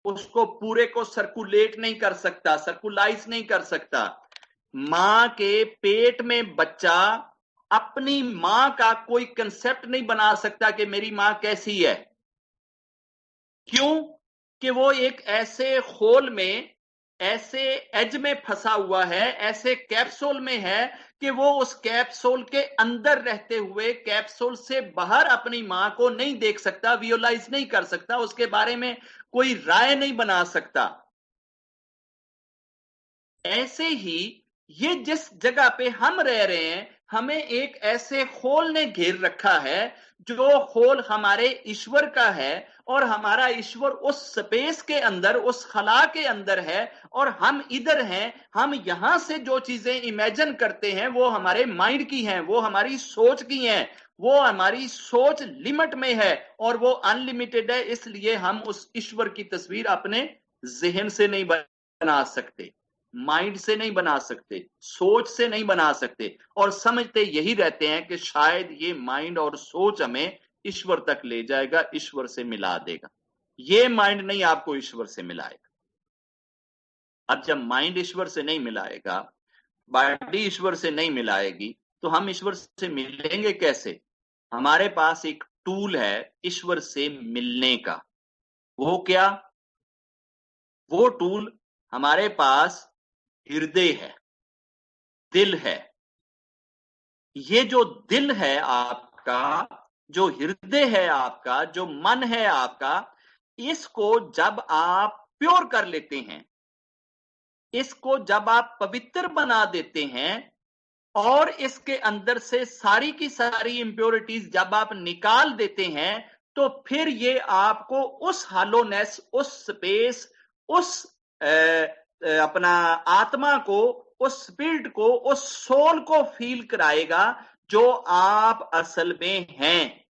उसको पूरे को सर्कुलेट नहीं कर सकता, सर्कुलाइज नहीं कर सकता। मां के पेट में बच्चा अपनी मां का कोई कंसेप्ट नहीं बना सकता कि मेरी मां कैसी है। क्यों? कि वो एक ऐसे होल में, ऐसे एज में फंसा हुआ है, ऐसे कैप्सूल में है कि वो उस कैप्सूल के अंदर रहते हुए कैप्सूल से बाहर अपनी मां को नहीं देख सकता, विजुअलाइज नहीं कर सकता, उसके बारे में कोई राय नहीं बना सकता। ऐसे ही ये जिस जगह पे हम रह रहे हैं, हमें एक ऐसे होल ने घेर रखा है, जो होल हमारे ईश्वर का है, और हमारा ईश्वर उस स्पेस के अंदर, उस खला के अंदर है, और हम इधर हैं। हम यहां से जो चीजें इमेजिन करते हैं वो हमारे माइंड की हैं, वो हमारी सोच की हैं, वो हमारी सोच लिमिट में है और वो अनलिमिटेड है। इसलिए हम उस ईश्वर की तस्वीर अपने जहन से नहीं बना सकते, माइंड से नहीं बना सकते, सोच से नहीं बना सकते, और समझते यही रहते हैं कि शायद ये माइंड और सोच हमें ईश्वर तक ले जाएगा, ईश्वर से मिला देगा। ये माइंड नहीं आपको ईश्वर से मिलाएगा। अब जब माइंड ईश्वर से नहीं मिलाएगा, बॉडी ईश्वर से नहीं मिलाएगी, तो हम ईश्वर से मिलेंगे कैसे? हमारे पास एक टूल है ईश्वर से मिलने का। वो क्या? वो टूल हमारे पास हृदय है, दिल है। ये जो दिल है आपका, जो हृदय है आपका, जो मन है आपका, इसको जब आप प्योर कर लेते हैं, इसको जब आप पवित्र बना देते हैं, और इसके अंदर से सारी की सारी इंप्योरिटीज जब आप निकाल देते हैं, तो फिर ये आपको उस हॉलोनेस, उस स्पेस, उस अपना आत्मा को, उस स्पिरिट को, उस सोल को फील कराएगा जो आप असल में हैं।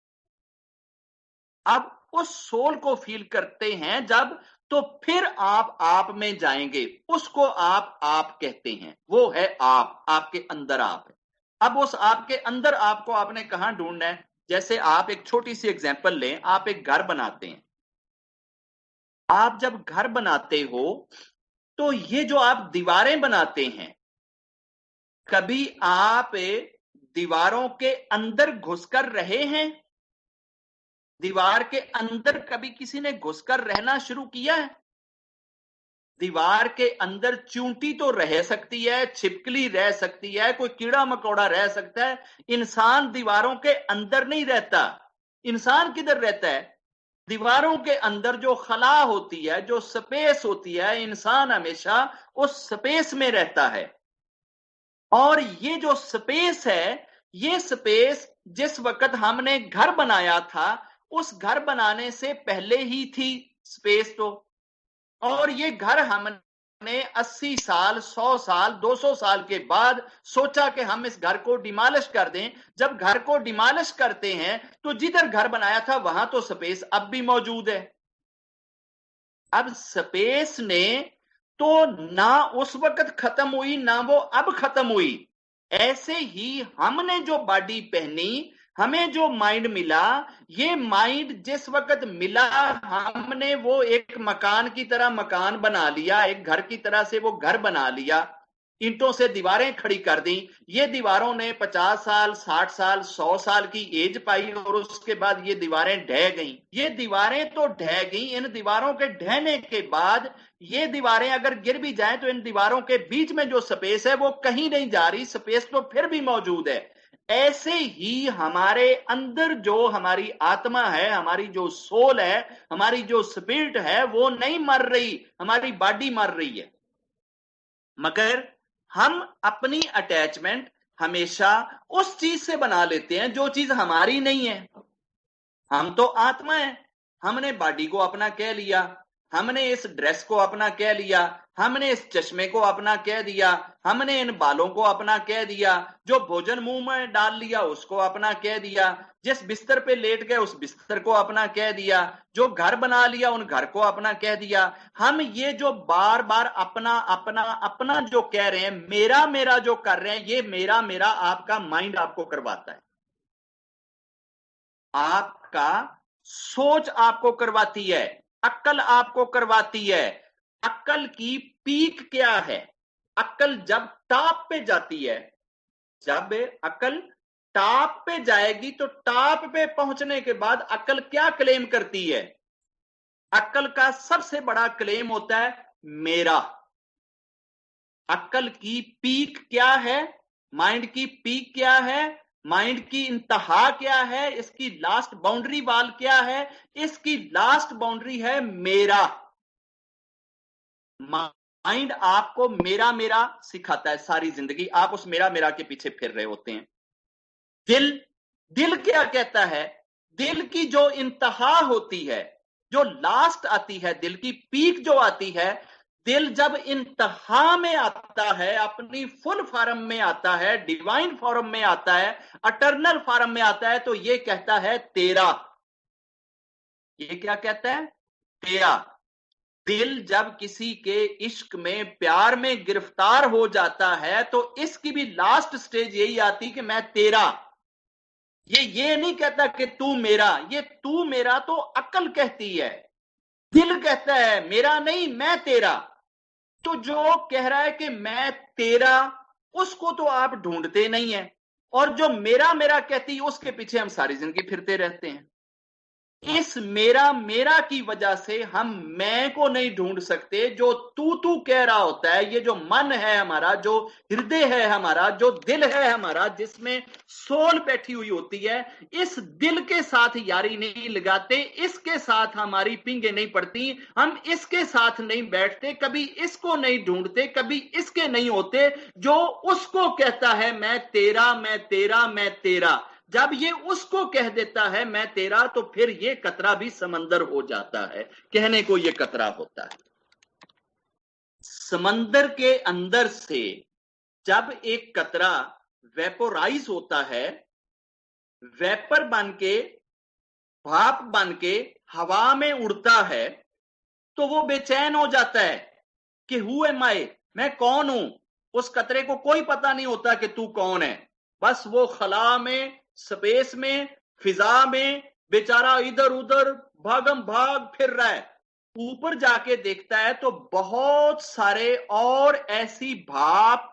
अब उस सोल को फील करते हैं जब, तो फिर आप में जाएंगे, उसको आप कहते हैं, वो है आप, आपके अंदर आप है। अब उस आपके अंदर आपको आपने कहां ढूंढना है? जैसे आप एक छोटी सी एग्जांपल लें, आप एक घर बनाते हैं। आप जब घर बनाते हो, तो ये जो आप दीवारें बनाते हैं, कभी आप दीवारों के अंदर घुसकर रहे हैं? दीवार के अंदर कभी किसी ने घुसकर रहना शुरू किया है? दीवार के अंदर चूंटी तो रह सकती है, छिपकली रह सकती है, कोई कीड़ा मकोड़ा रह सकता है, इंसान दीवारों के अंदर नहीं रहता। इंसान किधर रहता है? दीवारों के अंदर जो खला होती है, जो स्पेस होती है, इंसान हमेशा उस स्पेस में रहता है। और ये जो स्पेस है, ये स्पेस जिस वक्त हमने घर बनाया था, उस घर बनाने से पहले ही थी स्पेस तो। और ये घर हमने 80 साल, 100 साल, 200 साल के बाद सोचा कि हम इस घर को डिमोलिश कर दें। जब घर को डिमोलिश करते हैं, तो जिधर घर बनाया था वहां तो स्पेस अब भी मौजूद है। अब स्पेस ने तो ना उस वक्त खत्म हुई, ना वो अब खत्म हुई। ऐसे ही हमने जो बॉडी पहनी, हमें जो माइंड मिला, ये माइंड जिस वक्त मिला, हमने वो एक मकान की तरह मकान बना लिया, एक घर की तरह से वो घर बना लिया। ईंटों से दीवारें खड़ी कर दी, ये दीवारों ने 50 साल 60 साल 100 साल की एज पाई और उसके बाद ये दीवारें ढह गई। ये दीवारें तो ढह गई, इन दीवारों के ढहने के बाद ये दीवारें अगर गिर भी जाएं तो इन दीवारों के बीच में जो स्पेस है वो कहीं नहीं जा रही, स्पेस तो फिर भी मौजूद है। ऐसे ही हमारे अंदर जो हमारी आत्मा है, हमारी जो सोल है, हमारी जो स्पिरिट है, वो नहीं मर रही, हमारी बॉडी मर रही है। मगर हम अपनी अटैचमेंट हमेशा उस चीज से बना लेते हैं जो चीज हमारी नहीं है। हम तो आत्मा है, हमने बॉडी को अपना कह लिया, हमने इस ड्रेस को अपना कह लिया, हमने इस चश्मे को अपना कह दिया, हमने इन बालों को अपना कह दिया, जो भोजन मुंह में डाल लिया उसको अपना कह दिया, जिस बिस्तर पे लेट गए उस बिस्तर को अपना कह दिया, जो घर बना लिया उन घर को अपना कह दिया। हम ये जो बार बार अपना अपना अपना जो कह रहे हैं, मेरा मेरा जो कर रहे हैं, ये मेरा मेरा आपका माइंड आपको करवाता है, आपका सोच आपको करवाती है, अक्ल आपको करवाती है। अक्ल की पीक क्या है? अक्ल जब टॉप पे जाती है, जब अक्ल टॉप पे जाएगी तो टॉप पे पहुंचने के बाद अक्ल क्या क्लेम करती है? अक्ल का सबसे बड़ा क्लेम होता है मेरा। अक्ल की पीक क्या है? माइंड की पीक क्या है? माइंड की इंतहा क्या है? इसकी लास्ट बाउंड्री वाल क्या है? इसकी लास्ट बाउंड्री है मेरा। माइंड आपको मेरा मेरा सिखाता है सारी जिंदगी, आप उस मेरा मेरा के पीछे फिर रहे होते हैं। दिल क्या कहता है? दिल की जो इंतहा होती है, जो लास्ट आती है, दिल की पीक जो आती है, दिल जब इंतहा में आता है, अपनी फुल फॉर्म में आता है, डिवाइन फॉर्म में आता है, अटर्नल फॉर्म में आता है, तो ये कहता है तेरा। ये क्या कहता है? तेरा। दिल जब किसी के इश्क में, प्यार में गिरफ्तार हो जाता है तो इसकी भी लास्ट स्टेज यही आती कि मैं तेरा। ये नहीं कहता कि तू मेरा, ये तू मेरा तो अक्ल कहती है, दिल कहता है मेरा नहीं मैं तेरा। तो जो कह रहा है कि मैं तेरा, उसको तो आप ढूंढते नहीं है, और जो मेरा मेरा कहती है उसके पीछे हम सारी जिंदगी फिरते रहते हैं। इस मेरा मेरा की वजह से हम मैं को नहीं ढूंढ सकते। जो तू कह रहा होता है, ये जो मन है हमारा, जो हृदय है हमारा, जो दिल है हमारा, जिसमें सोल बैठी हुई होती है, इस दिल के साथ यारी नहीं लगाते, इसके साथ हमारी पिंगे नहीं पड़ती, हम इसके साथ नहीं बैठते, कभी इसको नहीं ढूंढते, कभी इसके नहीं होते। जो उसको कहता है मैं तेरा मैं तेरा मैं तेरा, जब ये उसको कह देता है मैं तेरा, तो फिर ये कतरा भी समंदर हो जाता है। कहने को ये कतरा होता है। समंदर के अंदर से जब एक कतरा वेपोराइज होता है, वेपर बन के, भाप बन के हवा में उड़ता है, तो वो बेचैन हो जाता है कि हु एम आई, मैं कौन हूं। उस कतरे को कोई पता नहीं होता कि तू कौन है, बस वो खला में, स्पेस में, फिजा में बेचारा इधर उधर भागम भाग फिर रहा है। ऊपर जाके देखता है तो बहुत सारे और ऐसी भाप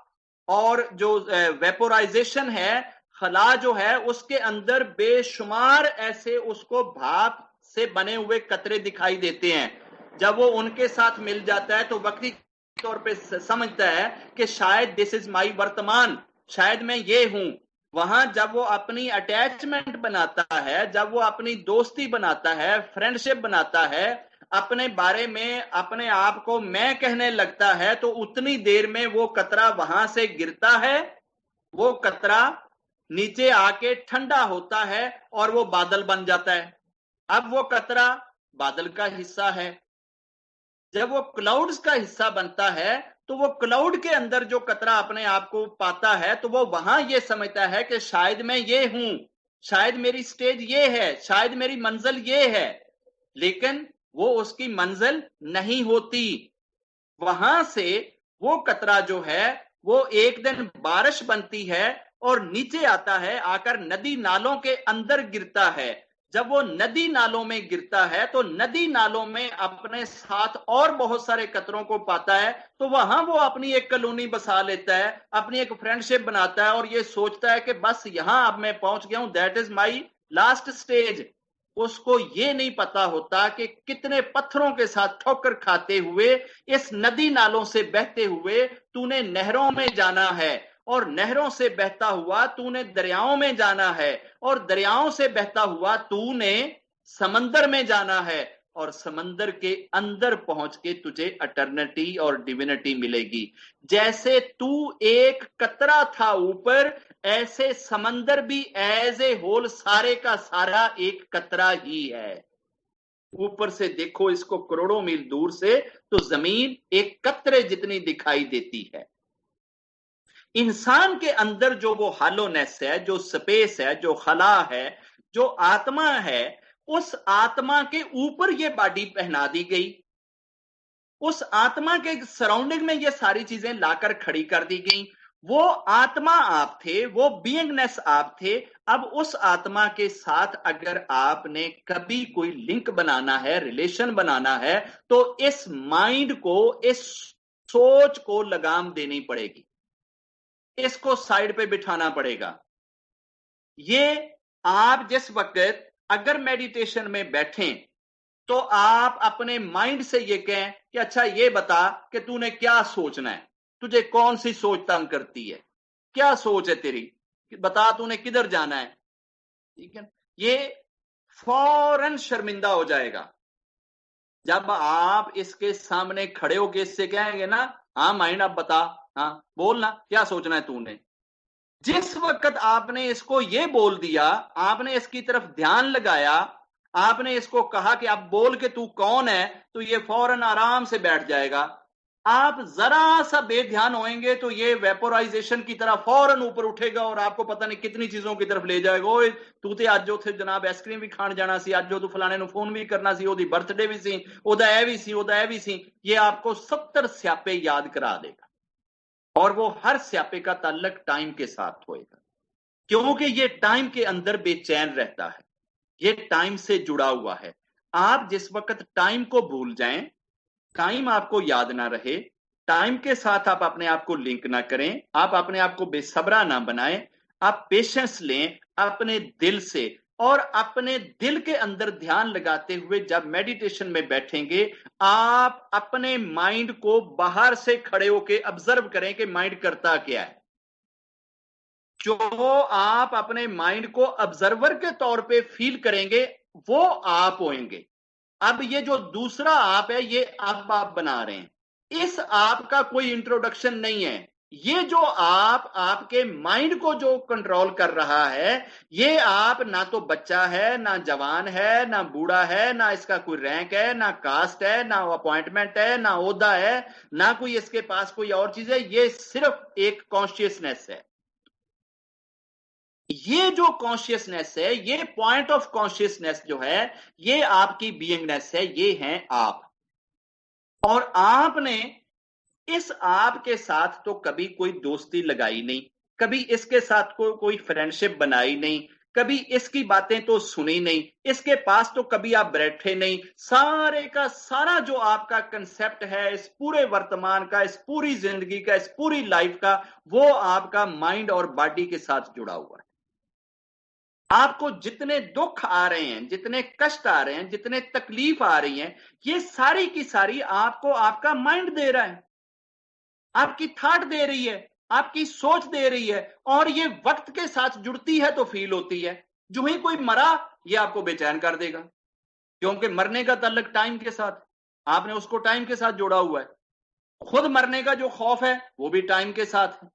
और जो वेपोराइजेशन है, खला जो है उसके अंदर बेशुमार ऐसे उसको भाप से बने हुए कतरे दिखाई देते हैं। जब वो उनके साथ मिल जाता है तो वक्ती तौर पे समझता है कि शायद दिस इज माई वर्तमान, शायद मैं ये हूं। वहां जब वो अपनी अटैचमेंट बनाता है, जब वो अपनी दोस्ती बनाता है, फ्रेंडशिप बनाता है, अपने बारे में अपने आप को मैं कहने लगता है, तो उतनी देर में वो कतरा वहां से गिरता है, वो कतरा नीचे आके ठंडा होता है और वो बादल बन जाता है। अब वो कतरा बादल का हिस्सा है। जब वो क्लाउड्स का हिस्सा बनता है तो वो क्लाउड के अंदर जो कतरा अपने आप को पाता है, तो वो वहां ये समझता है कि शायद मैं ये हूं, शायद मेरी स्टेज ये है, शायद मेरी मंजिल ये है। लेकिन वो उसकी मंजिल नहीं होती। वहां से वो कतरा जो है वो एक दिन बारिश बनती है और नीचे आता है, आकर नदी नालों के अंदर गिरता है। जब वो नदी नालों में गिरता है तो नदी नालों में अपने साथ और बहुत सारे कतरों को पाता है, तो वहां वो अपनी एक कॉलोनी बसा लेता है, अपनी एक फ्रेंडशिप बनाता है और ये सोचता है कि बस यहां अब मैं पहुंच गया हूं, that is my last stage. उसको ये नहीं पता होता कि कितने पत्थरों के साथ ठोकर खाते हुए इस नदी नालों से बहते हुए तूने नहरों में जाना है, और नहरों से बहता हुआ तूने दरियाओं में जाना है, और दरियाओं से बहता हुआ तूने समंदर में जाना है, और समंदर के अंदर पहुंच के तुझे अटर्निटी और डिविनिटी मिलेगी। जैसे तू एक कतरा था ऊपर, ऐसे समंदर भी एज ए होल सारे का सारा एक कतरा ही है। ऊपर से देखो इसको करोड़ों मील दूर से तो जमीन एक कतरे जितनी दिखाई देती है। इंसान के अंदर जो वो हालोनेस है, जो स्पेस है, जो खला है, जो आत्मा है, उस आत्मा के ऊपर ये बॉडी पहना दी गई, उस आत्मा के सराउंडिंग में ये सारी चीजें लाकर खड़ी कर दी गई। वो आत्मा आप थे, वो बीइंगनेस आप थे। अब उस आत्मा के साथ अगर आपने कभी कोई लिंक बनाना है, रिलेशन बनाना है, तो इस माइंड को, इस सोच को लगाम देनी पड़ेगी, इसको साइड पे बिठाना पड़ेगा। ये आप जिस वक्त अगर मेडिटेशन में बैठें तो आप अपने माइंड से ये कहें कि अच्छा ये बता कि तूने क्या सोचना है, तुझे कौन सी सोच तंग करती है, क्या सोच है तेरी, बता तूने किधर जाना है। ठीक है, ये फौरन शर्मिंदा हो जाएगा जब आप इसके सामने खड़े होके इससे कहेंगे ना, हाँ माइंड अब बता, हाँ बोलना क्या सोचना है तूने। जिस वक्त आपने इसको ये बोल दिया, आपने इसकी तरफ ध्यान लगाया, आपने इसको कहा कि अब बोल के तू कौन है, तो ये फौरन आराम से बैठ जाएगा। आप जरा सा बेध्यान होएंगे तो ये वेपोराइजेशन की तरह फौरन ऊपर उठेगा और आपको पता नहीं कितनी चीजों की तरफ ले जाएगा। ओए तू तो आज जो थे जनाब आइसक्रीम भी खान जाना सी, आज जो तू फलाने फोन भी करना सी, ओदी बर्थडे भी सी, ओदा ए भी सी, ओदा ए भी सी। ये आपको 70 स्यापे याद करा देगा और वो हर स्यापे का ताल्लुक टाइम के साथ होएगा, क्योंकि ये टाइम के अंदर बेचैन रहता है, ये टाइम से जुड़ा हुआ है। आप जिस वक्त टाइम को भूल जाएं, टाइम आपको याद ना रहे, टाइम के साथ आप अपने आप को लिंक ना करें, आप अपने आप को बेसब्रा ना बनाएं, आप पेशेंस लें अपने दिल से, और अपने दिल के अंदर ध्यान लगाते हुए जब मेडिटेशन में बैठेंगे, आप अपने माइंड को बाहर से खड़े होकर ऑब्जर्व करें कि माइंड करता क्या है। जो आप अपने माइंड को ऑब्जर्वर के तौर पे फील करेंगे वो आप होंगे। अब ये जो दूसरा आप है, ये आप बना रहे हैं, इस आप का कोई इंट्रोडक्शन नहीं है। ये जो आप आपके माइंड को जो कंट्रोल कर रहा है, ये आप ना तो बच्चा है, ना जवान है, ना बूढ़ा है, ना इसका कोई रैंक है, ना कास्ट है, ना अपॉइंटमेंट है, ना ओहदा है, ना कोई इसके पास कोई और चीज है। ये सिर्फ एक कॉन्शियसनेस है। ये जो कॉन्शियसनेस है, ये पॉइंट ऑफ कॉन्शियसनेस जो है, ये आपकी बीइंगनेस है, ये हैं आप। और आपने इस आप के साथ तो कभी कोई दोस्ती लगाई नहीं, कभी इसके साथ कोई फ्रेंडशिप बनाई नहीं, कभी इसकी बातें तो सुनी नहीं, इसके पास तो कभी आप बैठे नहीं। सारे का सारा जो आपका कंसेप्ट है इस पूरे वर्तमान का, इस पूरी जिंदगी का, इस पूरी लाइफ का, वो आपका माइंड और बॉडी के साथ जुड़ा हुआ है। आपको जितने दुख आ रहे हैं, जितने कष्ट आ रहे हैं, जितने तकलीफ आ रही हैं, ये सारी की सारी आपको आपका माइंड दे रहा है, आपकी थॉट दे रही है, आपकी सोच दे रही है। और ये वक्त के साथ जुड़ती है तो फील होती है। जो ही कोई मरा, ये आपको बेचैन कर देगा, क्योंकि मरने का ताल्लुक टाइम के साथ, आपने उसको टाइम के साथ जोड़ा हुआ है। खुद मरने का जो खौफ है वो भी टाइम के साथ है।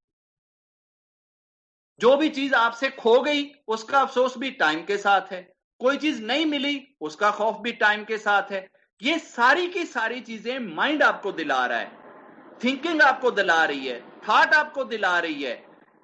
जो भी चीज आपसे खो गई उसका अफसोस भी टाइम के साथ है, कोई चीज नहीं मिली उसका खौफ भी टाइम के साथ है। ये सारी की सारी चीजें माइंड आपको दिला रहा है, थिंकिंग आपको दिला रही है, थॉट आपको दिला रही है,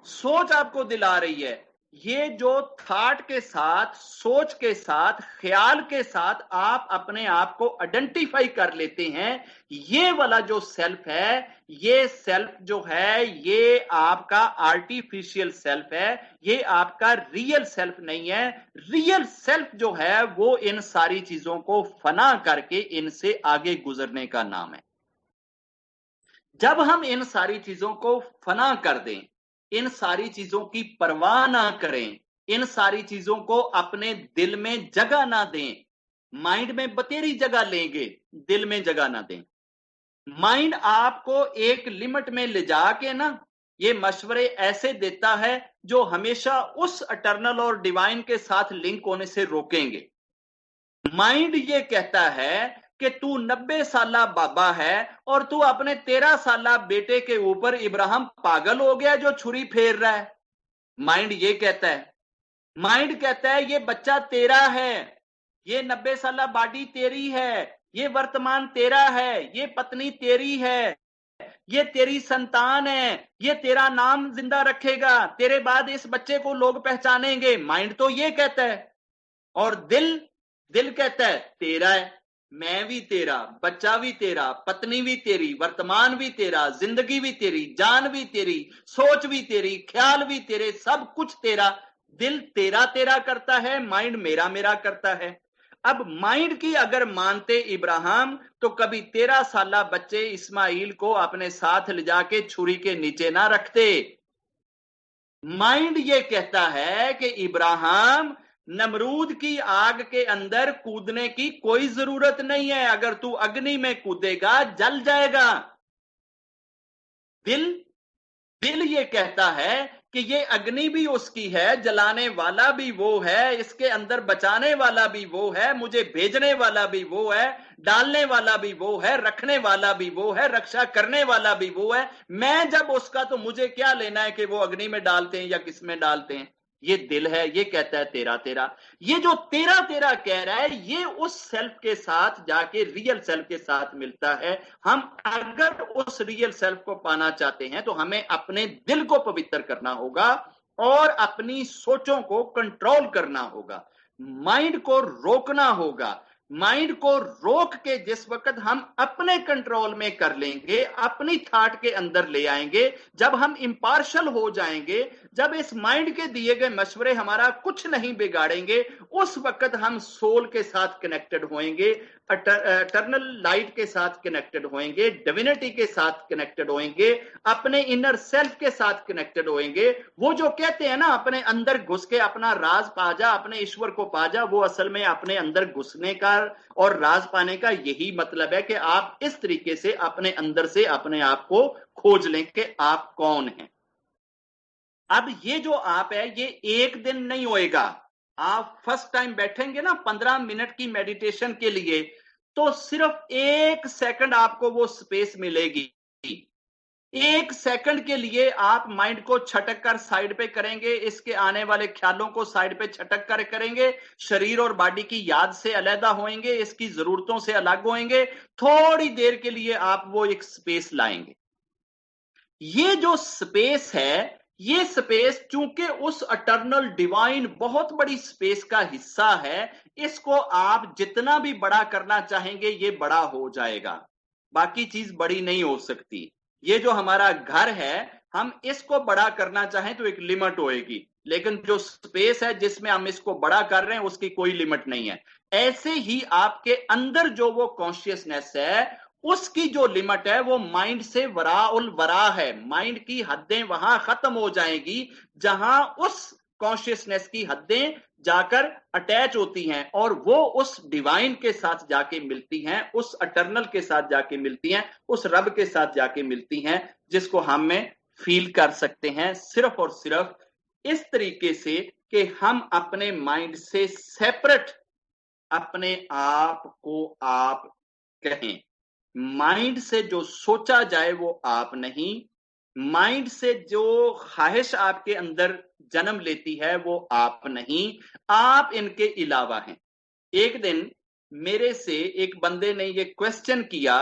सोच आपको दिला रही है। ये जो थॉट के साथ, सोच के साथ, ख्याल के साथ आप अपने आप को आइडेंटिफाई कर लेते हैं, ये वाला जो सेल्फ है, ये सेल्फ जो है ये आपका आर्टिफिशियल सेल्फ है, ये आपका रियल सेल्फ नहीं है। रियल सेल्फ जो है वो इन सारी चीजों को फना करके इनसे आगे गुजरने का नाम है। जब हम इन सारी चीजों को फना कर दें, इन सारी चीजों की परवाह ना करें, इन सारी चीजों को अपने दिल में जगह ना दें, माइंड में बतेरी जगह लेंगे, दिल में जगह ना दें। माइंड आपको एक लिमिट में ले जाके ना ये मशवरे ऐसे देता है जो हमेशा उस अटर्नल और डिवाइन के साथ लिंक होने से रोकेंगे। माइंड ये कहता है कि तू 90 साला बाबा है और तू अपने 13 साला बेटे के ऊपर इब्राहिम पागल हो गया जो छुरी फेर रहा है। माइंड ये कहता है, माइंड कहता है ये बच्चा तेरा है, ये 90 साला बाडी तेरी है, ये वर्तमान तेरा है, ये पत्नी तेरी है, ये तेरी संतान है, ये तेरा नाम जिंदा रखेगा, तेरे बाद इस बच्चे को लोग पहचानेंगे। माइंड तो ये कहता है। और दिल कहता है तेरा है, मैं भी तेरा, बच्चा भी तेरा, पत्नी भी तेरी, वर्तमान भी तेरा, जिंदगी भी तेरी, जान भी तेरी, सोच भी तेरी, ख्याल भी तेरे, सब कुछ तेरा। दिल तेरा तेरा करता है, माइंड मेरा मेरा करता है। अब माइंड की अगर मानते इब्राहिम तो कभी 13 साला बच्चे इस्माइल को अपने साथ ले जाके छुरी के नीचे ना रखते। माइंड ये कहता है कि इब्राहिम नमरूद की आग के अंदर कूदने की कोई जरूरत नहीं है, अगर तू अग्नि में कूदेगा जल जाएगा। दिल ये कहता है कि ये अग्नि भी उसकी है, जलाने वाला भी वो है, इसके अंदर बचाने वाला भी वो है, मुझे भेजने वाला भी वो है, डालने वाला भी वो है, रखने वाला भी वो है, रक्षा करने वाला भी वो है। मैं जब उसका तो मुझे क्या लेना है कि वो अग्नि में डालते हैं या किस में डालते हैं। ये दिल है, ये कहता है तेरा तेरा। ये जो तेरा तेरा कह रहा है ये उस सेल्फ के साथ जाके रियल सेल्फ के साथ मिलता है। हम अगर उस रियल सेल्फ को पाना चाहते हैं तो हमें अपने दिल को पवित्र करना होगा और अपनी सोचों को कंट्रोल करना होगा, माइंड को रोकना होगा। माइंड को रोक के जिस वक्त हम अपने कंट्रोल में कर लेंगे, अपनी थॉट के अंदर ले आएंगे, जब हम इंपार्शियल हो जाएंगे, जब इस माइंड के दिए गए मशवरे हमारा कुछ नहीं बिगाड़ेंगे, उस वक्त हम सोल के साथ कनेक्टेड होंगे, एटर्नल लाइट के साथ कनेक्टेड होंगे, डिविनिटी के साथ कनेक्टेड होंगे, अपने इनर सेल्फ के साथ कनेक्टेड होंगे। वो जो कहते हैं ना अपने अंदर घुस के अपना राज पा जा, अपने ईश्वर को पा जा, वो असल में अपने अंदर घुसने का और राज पाने का यही मतलब है कि आप इस तरीके से अपने अंदर से अपने आप को खोज लें कि आप कौन हैं। अब ये जो आप है ये एक दिन नहीं होएगा। आप फर्स्ट टाइम बैठेंगे ना 15 मिनट की मेडिटेशन के लिए, तो सिर्फ 1 सेकंड आपको वो स्पेस मिलेगी। 1 सेकंड के लिए आप माइंड को छटक कर साइड पे करेंगे, इसके आने वाले ख्यालों को साइड पे छटक कर करेंगे, शरीर और बॉडी की याद से अलग होंगे, इसकी जरूरतों से अलग होंगे। थोड़ी देर के लिए आप वो एक स्पेस लाएंगे। ये जो स्पेस है, ये स्पेस चूंकि उस अटर्नल डिवाइन बहुत बड़ी स्पेस का हिस्सा है, इसको आप जितना भी बड़ा करना चाहेंगे ये बड़ा हो जाएगा, बाकी चीज बड़ी नहीं हो सकती। ये जो हमारा घर है, हम इसको बड़ा करना चाहें तो एक लिमिट होएगी, लेकिन जो स्पेस है जिसमें हम इसको बड़ा कर रहे हैं उसकी कोई लिमिट नहीं है। ऐसे ही आपके अंदर जो वो कॉन्शियसनेस है उसकी जो लिमिट है वो माइंड से वराउल वरा है। माइंड की हदें वहां खत्म हो जाएगी जहां उस कॉन्शियसनेस की हदें जाकर अटैच होती हैं और वो उस डिवाइन के साथ जाके मिलती हैं, उस अटर्नल के साथ जाके मिलती हैं, उस रब के साथ जाके मिलती हैं, जिसको हम में फील कर सकते हैं सिर्फ और सिर्फ इस तरीके से कि हम अपने माइंड से सेपरेट अपने आप को आप कहें। माइंड से जो सोचा जाए वो आप नहीं, माइंड से जो ख्वाहिश आपके अंदर जन्म लेती है वो आप नहीं, आप इनके अलावा हैं। एक दिन मेरे से एक बंदे ने ये क्वेश्चन किया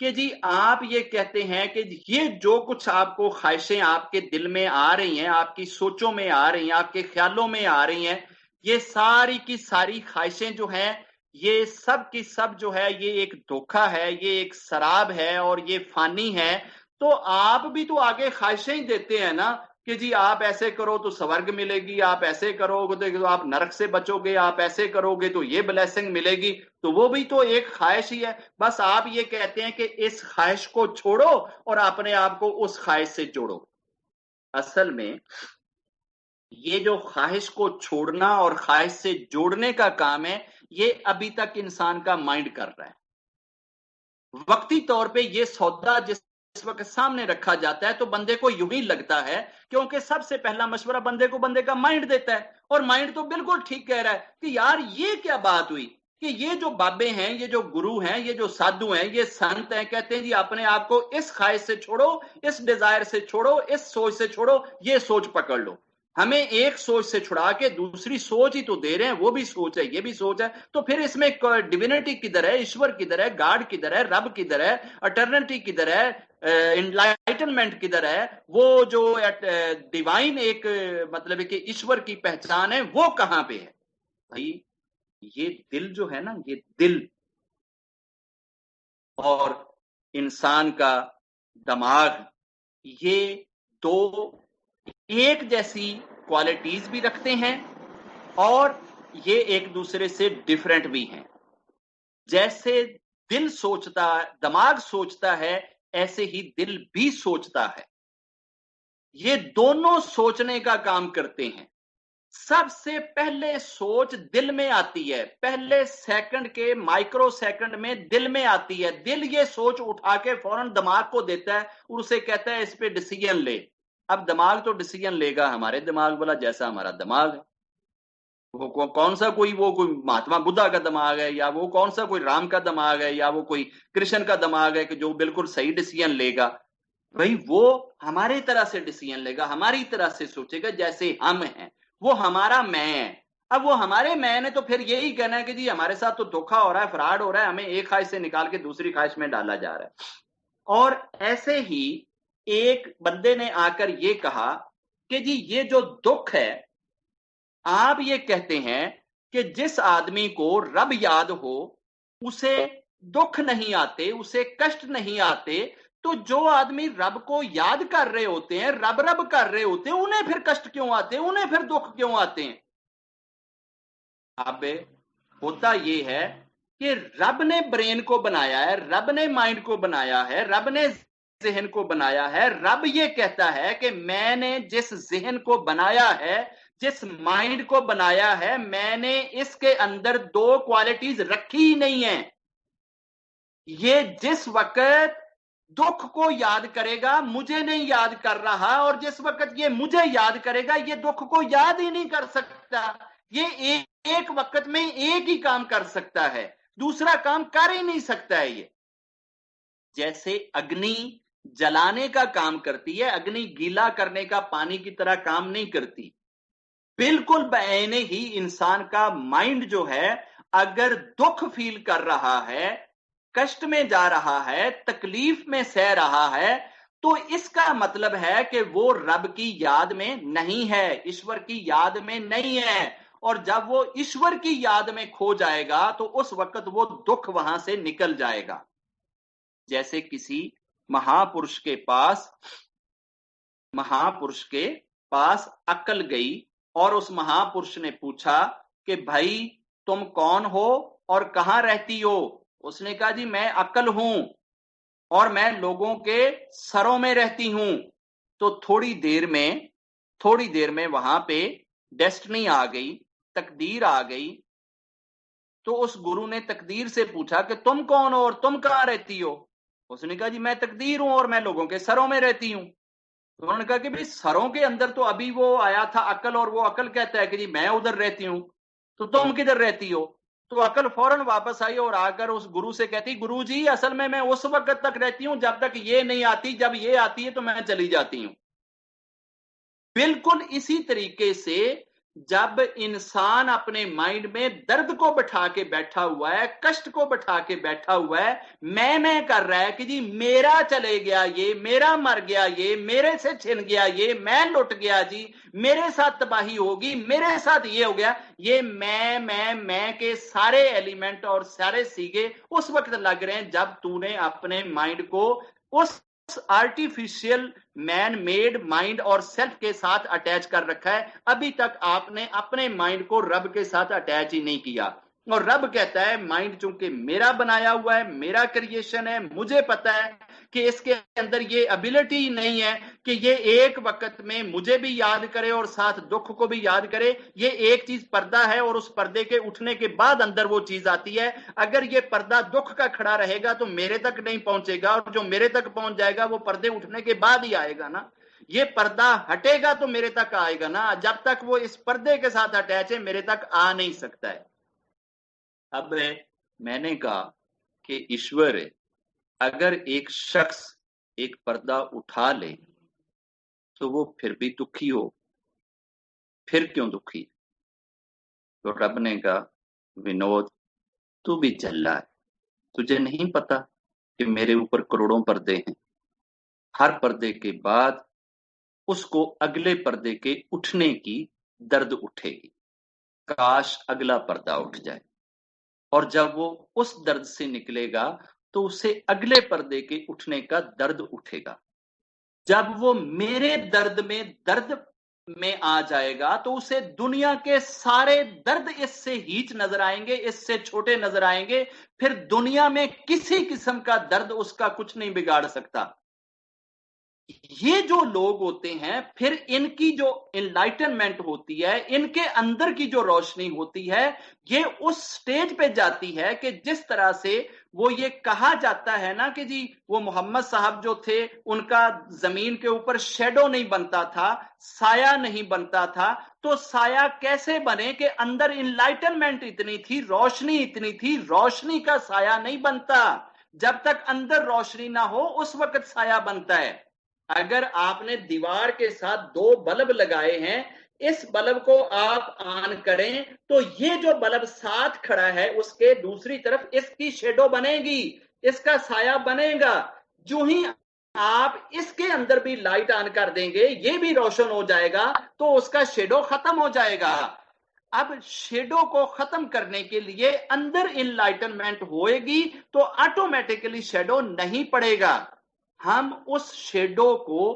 कि जी आप ये कहते हैं कि ये जो कुछ आपको ख्वाहिशें आपके दिल में आ रही हैं, आपकी सोचों में आ रही हैं, आपके ख्यालों में आ रही हैं, ये सारी की सारी ख्वाहिशें जो हैं, ये सब की सब जो है ये एक धोखा है, ये एक शराब है और ये फानी है। तो आप भी तो आगे ख्वाहिशें ही देते हैं ना कि जी आप ऐसे करो तो स्वर्ग मिलेगी, आप ऐसे करोगे तो आप नरक से बचोगे, आप ऐसे करोगे तो ये ब्लेसिंग मिलेगी। तो वो भी तो एक ख्वाहिश ही है। बस आप ये कहते हैं कि इस ख्वाहिश को छोड़ो और अपने आप को उस ख्वाहिश से जोड़ो। असल में ये जो ख्वाहिश को छोड़ना और ख्वाहिश से जोड़ने का काम है, ये अभी तक इंसान का माइंड कर रहा है। वक्ती तौर पे ये सौदा जिस वक्त सामने रखा जाता है तो बंदे को यूं ही लगता है, क्योंकि सबसे पहला मशवरा बंदे को बंदे का माइंड देता है, और माइंड तो बिल्कुल ठीक कह रहा है कि यार ये क्या बात हुई कि ये जो बाबे हैं, ये जो गुरु हैं, ये जो साधु हैं, ये संत हैं, कहते हैं जी अपने आप को इस ख्वाहिश से छोड़ो, इस डिजायर से छोड़ो, इस सोच से छोड़ो, ये सोच पकड़ लो। हमें एक सोच से छुड़ा के दूसरी सोच ही तो दे रहे हैं, वो भी सोच है, ये भी सोच है। तो फिर इसमें डिविनिटी किधर है, ईश्वर किधर है, गॉड किधर है, रब किधर है, अटर्निटी किधर है, एनलाइटनमेंट किधर है, वो जो डिवाइन एक मतलब है कि ईश्वर की पहचान है, वो कहां पे है? भाई ये दिल जो है ना, ये दिल और इंसान का दिमाग, ये दो एक जैसी क्वालिटीज भी रखते हैं और ये एक दूसरे से डिफरेंट भी हैं। जैसे दिल सोचता, दिमाग सोचता है, ऐसे ही दिल भी सोचता है। ये दोनों सोचने का काम करते हैं। सबसे पहले सोच दिल में आती है, पहले सेकंड के माइक्रो सेकंड में दिल में आती है। दिल ये सोच उठा के फौरन दिमाग को देता है और उसे कहता है इस पे डिसीजन ले। अब दिमाग तो डिसीजन लेगा हमारे दिमाग वाला, जैसा हमारा दिमाग है। वो कौन सा कोई महात्मा बुद्धा का दिमाग है, या वो कौन सा कोई राम का दिमाग है, या वो कोई कृष्ण का दिमाग है कि जो बिल्कुल सही डिसीजन लेगा? भाई वो हमारी तरह से डिसीजन लेगा, हमारी तरह से सोचेगा जैसे हम हैं। वो हमारा मैं है। अब वो हमारे मैं ने तो फिर यही कहना है कि जी हमारे साथ तो धोखा हो रहा है, फ्रॉड हो रहा है, हमें एक ख्वाहिश से निकाल के दूसरी ख्वाहिश में डाला जा रहा है। और ऐसे ही एक बंदे ने आकर ये कहा कि जी ये जो दुख है, आप ये कहते हैं कि जिस आदमी को रब याद हो उसे दुख नहीं आते, उसे कष्ट नहीं आते। तो जो आदमी रब को याद कर रहे होते हैं, रब रब कर रहे होते हैं, उन्हें फिर कष्ट क्यों आते हैं, उन्हें फिर दुख क्यों आते हैं? अब होता यह है कि रब ने ब्रेन को बनाया है, रब ने माइंड को बनाया है, रब ने जहन को बनाया है। रब ये कहता है कि मैंने जिस जहन को बनाया है, जिस माइंड को बनाया है, मैंने इसके अंदर दो क्वालिटीज रखी ही नहीं है। ये जिस वक्त दुख को याद करेगा, मुझे नहीं याद कर रहा, और जिस वक्त ये मुझे याद करेगा, ये दुख को याद ही नहीं कर सकता। ये एक वक्त में एक ही काम कर सकता है, दूसरा काम कर ही नहीं सकता है। ये जैसे अग्नि जलाने का काम करती है, अग्नि गीला करने का पानी की तरह काम नहीं करती। बिल्कुल बैने ही इंसान का माइंड जो है, अगर दुख फील कर रहा है, कष्ट में जा रहा है, तकलीफ में सह रहा है, तो इसका मतलब है कि वो रब की याद में नहीं है, ईश्वर की याद में नहीं है। और जब वो ईश्वर की याद में खो जाएगा तो उस वक्त वो दुख वहां से निकल जाएगा। जैसे किसी महापुरुष के पास अक्ल गई और उस महापुरुष ने पूछा कि भाई तुम कौन हो और कहां रहती हो? उसने कहा जी मैं अक्ल हूं और मैं लोगों के सरों में रहती हूं। तो थोड़ी देर में वहां पे डेस्टिनी आ गई, तकदीर आ गई। तो उस गुरु ने तकदीर से पूछा कि तुम कौन हो और तुम कहां रहती हो? उसने कहा जी मैं तकदीर हूं और मैं लोगों के सरों में रहती हूं। तो उन्होंने कहा कि भाई सरों के अंदर तो अभी वो आया था अकल, और वो अकल कहता है कि जी मैं उधर रहती हूं, तो तुम किधर रहती हो? तो अकल फौरन वापस आई और आकर उस गुरु से कहती, गुरु जी असल में मैं उस वक्त तक रहती हूं जब तक ये नहीं आती, जब ये आती है तो मैं चली जाती हूं। बिल्कुल इसी तरीके से जब इंसान अपने माइंड में दर्द को बैठा के बैठा हुआ है, कष्ट को बैठा के बैठा हुआ है, मैं कर रहा है कि जी मेरा चले गया ये, मेरा मर गया ये, मेरे से छिन गया ये, मैं लुट गया जी, मेरे साथ तबाही होगी, मेरे साथ ये हो गया, ये मैं के सारे एलिमेंट और सारे सीगे उस वक्त लग रहे हैं जब तूने अपने माइंड को उस आर्टिफिशियल मैन मेड माइंड और सेल्फ के साथ अटैच कर रखा है। अभी तक आपने अपने माइंड को रब के साथ अटैच ही नहीं किया। और रब कहता है माइंड चूंकि मेरा बनाया हुआ है, मेरा क्रिएशन है, मुझे पता है कि इसके अंदर ये एबिलिटी नहीं है कि ये एक वक्त में मुझे भी याद करे और साथ दुख को भी याद करे। ये एक चीज पर्दा है और उस पर्दे के उठने के बाद अंदर वो चीज आती है। अगर ये पर्दा दुख का खड़ा रहेगा तो मेरे तक नहीं पहुंचेगा, और जो मेरे तक पहुंच जाएगा वो पर्दे उठने के बाद ही आएगा ना। ये पर्दा हटेगा तो मेरे तक आएगा ना, जब तक वो इस पर्दे के साथ अटैच है मेरे तक आ नहीं सकता है। अब मैंने कहा कि ईश्वर है, अगर एक शख्स एक पर्दा उठा ले तो वो फिर भी दुखी हो, फिर क्यों दुखी? तो रब ने कहा विनोद तू भी झल्ला है, तुझे नहीं पता कि मेरे ऊपर करोड़ों पर्दे हैं, हर पर्दे के बाद उसको अगले पर्दे के उठने की दर्द उठेगी। काश अगला पर्दा उठ जाए, और जब वो उस दर्द से निकलेगा तो उसे अगले पर्दे के उठने का दर्द उठेगा। जब वो मेरे दर्द में आ जाएगा तो उसे दुनिया के सारे दर्द इससे हीच नजर आएंगे, इससे छोटे नजर आएंगे। फिर दुनिया में किसी किस्म का दर्द उसका कुछ नहीं बिगाड़ सकता। ये जो लोग होते हैं, फिर इनकी जो एनलाइटनमेंट होती है, इनके अंदर की जो रोशनी होती है, ये उस स्टेज पे जाती है कि जिस तरह से वो ये कहा जाता है ना कि जी वो मोहम्मद साहब जो थे उनका जमीन के ऊपर शेडो नहीं बनता था, साया नहीं बनता था। तो साया कैसे बने कि अंदर एनलाइटनमेंट इतनी थी, रोशनी इतनी थी, रोशनी का साया नहीं बनता। जब तक अंदर रोशनी ना हो उस वक्त साया बनता है। अगर आपने दीवार के साथ दो बल्ब लगाए हैं, इस बल्ब को आप ऑन करें तो ये जो बल्ब साथ खड़ा है उसके दूसरी तरफ इसकी शेडो बनेगी, इसका साया बनेगा। जो ही आप इसके अंदर भी लाइट ऑन कर देंगे, ये भी रोशन हो जाएगा, तो उसका शेडो खत्म हो जाएगा। अब शेडो को खत्म करने के लिए अंदर इनलाइटनमेंट होएगी तो ऑटोमेटिकली शेडो नहीं पड़ेगा। हम उस शेडो को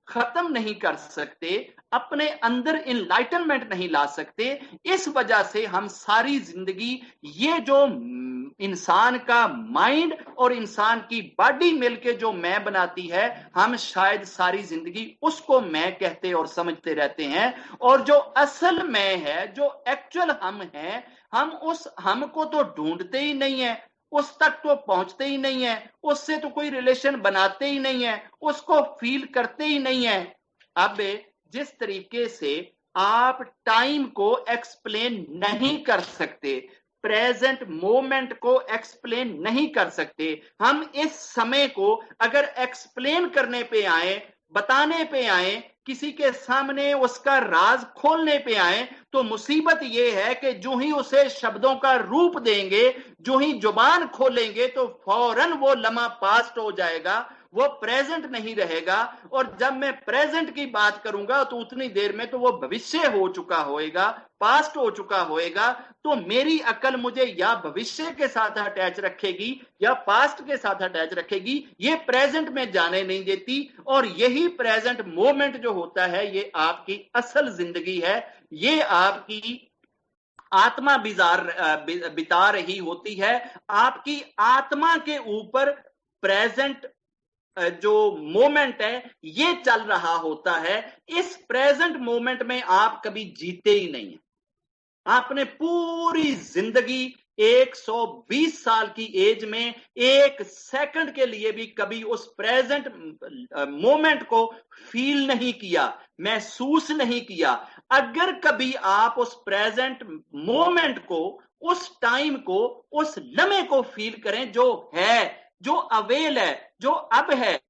खत्म नहीं कर सकते, अपने अंदर इनलाइटनमेंट नहीं ला सकते। इस वजह से हम सारी जिंदगी ये जो इंसान का माइंड और इंसान की बॉडी मिलके जो मैं बनाती है, हम शायद सारी जिंदगी उसको मैं कहते और समझते रहते हैं। और जो असल मैं है, जो एक्चुअल हम है, हम उस हम को तो ढूंढते ही नहीं है, उस तक तो पहुंचते ही नहीं है, उससे तो कोई रिलेशन बनाते ही नहीं है, उसको फील करते ही नहीं है। अब जिस तरीके से आप टाइम को एक्सप्लेन नहीं कर सकते, प्रेजेंट मोमेंट को एक्सप्लेन नहीं कर सकते, हम इस समय को अगर एक्सप्लेन करने पे आए, बताने पे आए, किसी के सामने उसका राज खोलने पे आए, तो मुसीबत यह है कि जो ही उसे शब्दों का रूप देंगे, जो ही जुबान खोलेंगे, तो फौरन वो लम्हा पास्ट हो जाएगा, वो प्रेजेंट नहीं रहेगा। और जब मैं प्रेजेंट की बात करूंगा तो उतनी देर में तो वो भविष्य हो चुका होएगा, पास्ट हो चुका होएगा। तो मेरी अकल मुझे या भविष्य के साथ अटैच रखेगी या पास्ट के साथ अटैच रखेगी, ये प्रेजेंट में जाने नहीं देती। और यही प्रेजेंट मोमेंट जो होता है, ये आपकी असल जिंदगी है, ये आपकी आत्मा बिता रही होती है। आपकी आत्मा के ऊपर प्रेजेंट जो मोमेंट है ये चल रहा होता है। इस प्रेजेंट मोमेंट में आप कभी जीते ही नहीं है। आपने पूरी जिंदगी 120 साल की एज में एक सेकंड के लिए भी कभी उस प्रेजेंट मोमेंट को फील नहीं किया, महसूस नहीं किया। अगर कभी आप उस प्रेजेंट मोमेंट को, उस टाइम को, उस लम्हे को फील करें जो है, जो अवेल है, जो अब है,